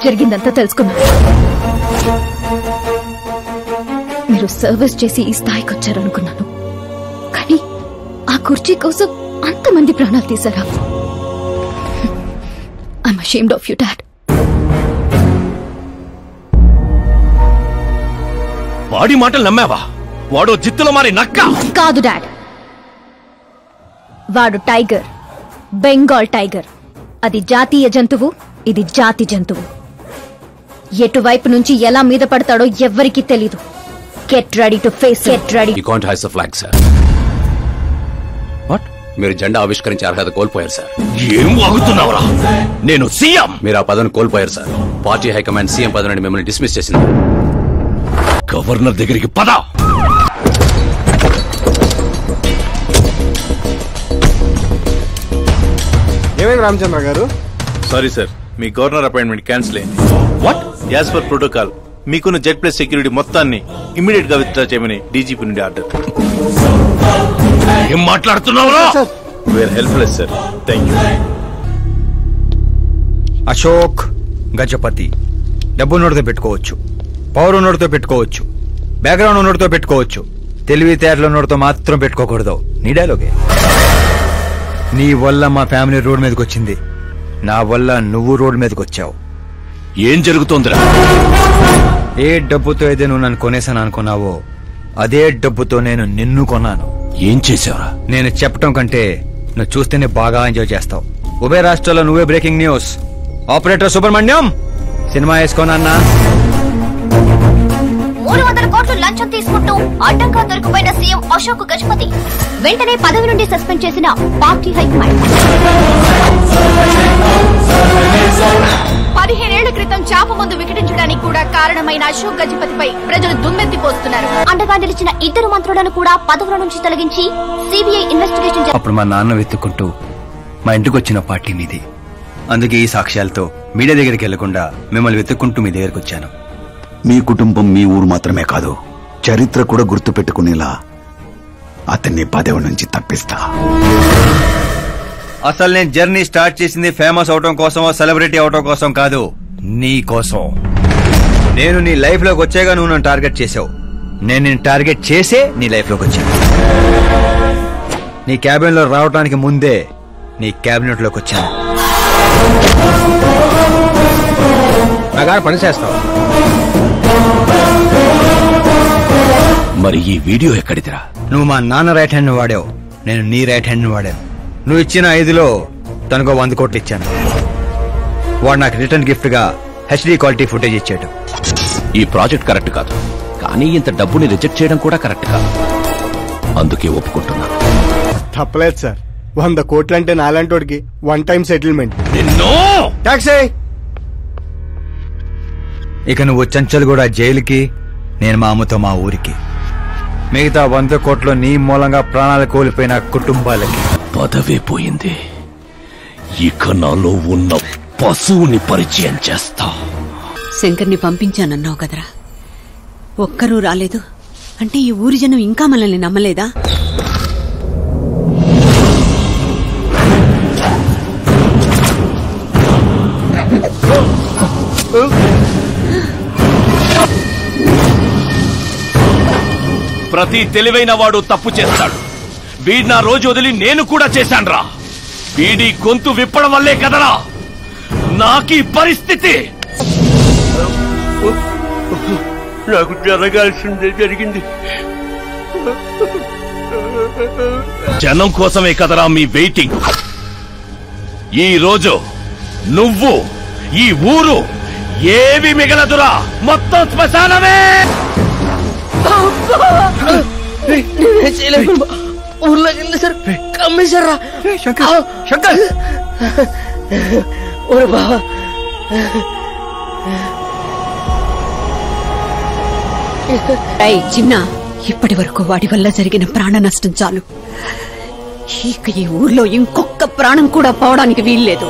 జరిగిందంతా తెలుసుకున్నా. మీరు సర్వీస్ చేసి ఈ స్థాయికి వచ్చారనుకున్నాను, కానీ ఆ కుర్చీ కోసం అంతమంది ప్రాణాలు తీశారా? I'm ashamed of you dad. వాడి మాటలు నమ్మావా? వాడు జిత్తులో మారి నక్క కాదు డాడ్. వాడు టైగర్, బెంగాల్ టైగర్. అది జాతీయ జంతువు, ఇది జాతి జంతువు. ఎటువైపు నుంచి ఎలా మీద పడతాడో ఎవ్వరికీ తెలీదు. Get ready to face. Get ready. You can't hoist the flag sir. What? మీరు జెండా ఆవిష్కరించే అర్హత కోల్పోయారు సార్. ఏం వాగుతున్నావురా? నేను సీఎం. మీరు ఆ పదవిని కోల్పోయారు సార్. పార్టీ హైకమాండ్ సీఎం పదవి నుండి మిమ్మల్ని డిస్మిస్ చేసింది. గవర్నర్ దగ్గరికి పద. ఏమైంది రామచంద్ర గారు? సారీ సార్, మీ గవర్నర్ అపాయింట్మెంట్ క్యాన్సిల్ అయింది. వాట్? యాజ్ పర్ ప్రోటోకాల్ మీకున్న జెడ్ ప్లస్ సెక్యూరిటీ మొత్తాన్ని ఇమ్మీడియట్ గా విత్డ్రా చేయమని డీజీపీ నుండి ఆర్డర్. ఏం మాట్లాడుతున్నావు? We are helpless sir. Thank you. Ashok Gajapathi డబ్బు నోటితో పెట్టుకోవచ్చు, పవర్ నోటితో పెట్టుకోవచ్చు, బ్యాక్గ్రౌండ్ నోటితో పెట్టుకోవచ్చు, తెలివితేటల నోటితో మాత్రం పెట్టుకోకూడదు. నీ డైలాగే. నీ వల్ల మా ఫ్యామిలీ రోడ్ మీదకి వచ్చింది, నా వల్ల నువ్వు రోడ్ మీదకి వచ్చావు. ఏం జరుగుతోందిరా? ఏ డబ్బుతో అయితే నువ్వు నన్ను కొనేసాను అనుకున్నావో అదే డబ్బుతో నేను నిన్ను కొన్నాను. ఏం చేసావురా? నేను చెప్పటం కంటే నువ్వు చూస్తేనే బాగా ఎంజాయ్ చేస్తావు. ఉభయ రాష్ట్రాల్లో నువ్వే breaking news. Operator Subrahmanyam cinema వేసుకోనన్నా. 300 కోట్లు లంచం తీసుకుంటూ అడ్డంగా దొరికిపోయిన సీఎం అశోక్ గజపతి వెంటనే పదవి నుండి సస్పెండ్ చేసిన పార్టీ హైకమాండ్. 15 ఏళ్ల క్రితం చాప ముందు వికటించడానికి కూడా కారణమైన అశోక్ గజపతిపై ప్రజలు దుమ్మెత్తిపోస్తున్నారు. అండగా నిలిచిన 2 మంత్రులను కూడా పదవుల నుంచి తొలగించి సిబిఐ ఇన్వెస్టిగేషన్. అప్పుడు మా నాన్న వెతుక్కుంటూ మా ఇంటికి వచ్చిన పార్టీ మీది. అందుకే ఈ సాక్ష్యాలతో మీడియా దగ్గరికి వెళ్లకుండా మిమ్మల్ని వెతుక్కుంటూ మీ దగ్గరికి వచ్చాను. మీ కుటుంబం మీ ఊరు మాత్రమే కాదు, చరిత్ర కూడా గుర్తు పెట్టుకునేలా అతన్ని పదవి నుంచి తప్పిస్తా. అసలు నేను జర్నీ స్టార్ట్ చేసింది ఫేమస్ అవటం కోసమో సెలబ్రిటీ అవటం కోసం కాదు, నీ కోసం. నేను నీ లైఫ్ లోకి వచ్చాగా నువ్వు నన్ను టార్గెట్ చేసావు. నేను నిన్ను టార్గెట్ చేసే నీ లైఫ్ లోకి వచ్చాను. నీ క్యాబిన్ లో రావడానికి ముందే నీ క్యాబినెట్ లోకి వచ్చాను. నాగా పని చేస్తావు. మరి ఈ వీడియో ఎక్కడిదిరా? నువ్వు మా నాన్న రైట్ హ్యాండ్ వాడావు, నేను నీ రైట్ హ్యాండ్ వాడాను. నువ్వు ఇచ్చిన 5లో తనకు 100 కోట్లు ఇచ్చాను. వాడు నాకు రిటర్న్ గిఫ్ట్ గా హెచ్డీ క్వాలిటీ ఫుటేజ్ ఇచ్చాడు. ఈ ప్రాజెక్ట్ కరెక్ట్ కాదు, కానీ ఇంత డబ్బుని రిజెక్ట్ చేయడం కూడా కరెక్ట్ కాదు. అందుకే ఒప్పుకుంటున్నా. తప్పలేదు సార్. 100 కోట్లంటే నాలాంటోడికి 1 time settlement. టాక్సీ. ఇక నువ్వు చంచల్ కూడా జైలుకి, నేను మా అమ్మతో మా ఊరికి. మిగతా 100 కోట్లు నీ మూలంగా ప్రాణాలు కోల్పోయిన కుటుంబాలకి. పదవే పోయింది, ఇక నాలో ఉన్న పశువుని పరిచయం చేస్తా. శంకర్ని పంపించానన్నావు కదరా, ఒక్కరూ రాలేదు అంటే ఈ ఊరి జనం ఇంకా మనల్ని నమ్మలేదా? ప్రతి తెలివైన వాడు తప్పు చేస్తాడు. వీడి నా రోజు వదిలి నేను కూడా చేశాన్రా. వీడి గొంతు విప్పడం వల్లే కదరా నాకీ పరిస్థితి. నాకు జరగాల్సిందే జరిగింది. జనం కోసమే కదరా మీ వెయిటింగ్. ఈ రోజు నువ్వు ఈ ఊరు ఏవి మిగలదురా, మొత్తం శ్మశానమే. ఊర్లోకి వెళ్ళేసారు, కమ్మేశారా? శంకర్ ఓరే బావా, చిన్న, ఇప్పటి వరకు వాడి వల్ల జరిగిన ప్రాణ నష్టం చాలు. ఇక ఈ ఊర్లో ఇంకొక ప్రాణం కూడా పోవడానికి వీల్లేదు.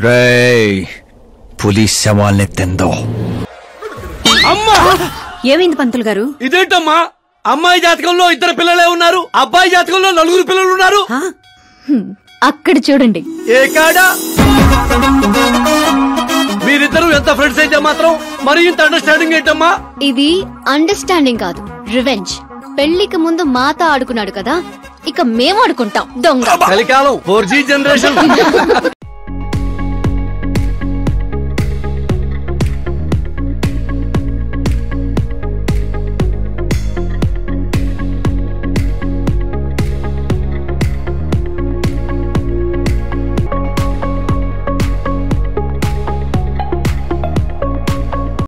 రేయ్, పులిస్ శవాల్ని తిందో. అమ్మా, ఏమైంది పంతులు గారు? ఇదేంటమ్మా, అమ్మాయి జాతకంలో 2 పిల్లలే ఉన్నారు, అబ్బాయి జాతకంలో 4 పిల్లలు ఉన్నారు. అక్కడ చూడండి. ఏ కాడా? మీరిద్దరూ ఎంత ఫ్రెండ్స్ అయితే మాత్రం మరి ఇంత అండర్స్టాండింగ్ ఏంటమ్మా? ఇది అండర్స్టాండింగ్ కాదు, రివెంజ్. పెళ్లికి ముందు మాత ఆడుకున్నాడు కదా, ఇక మేము ఆడుకుంటాం దొంగ. కలికాలం 4G జనరేషన్.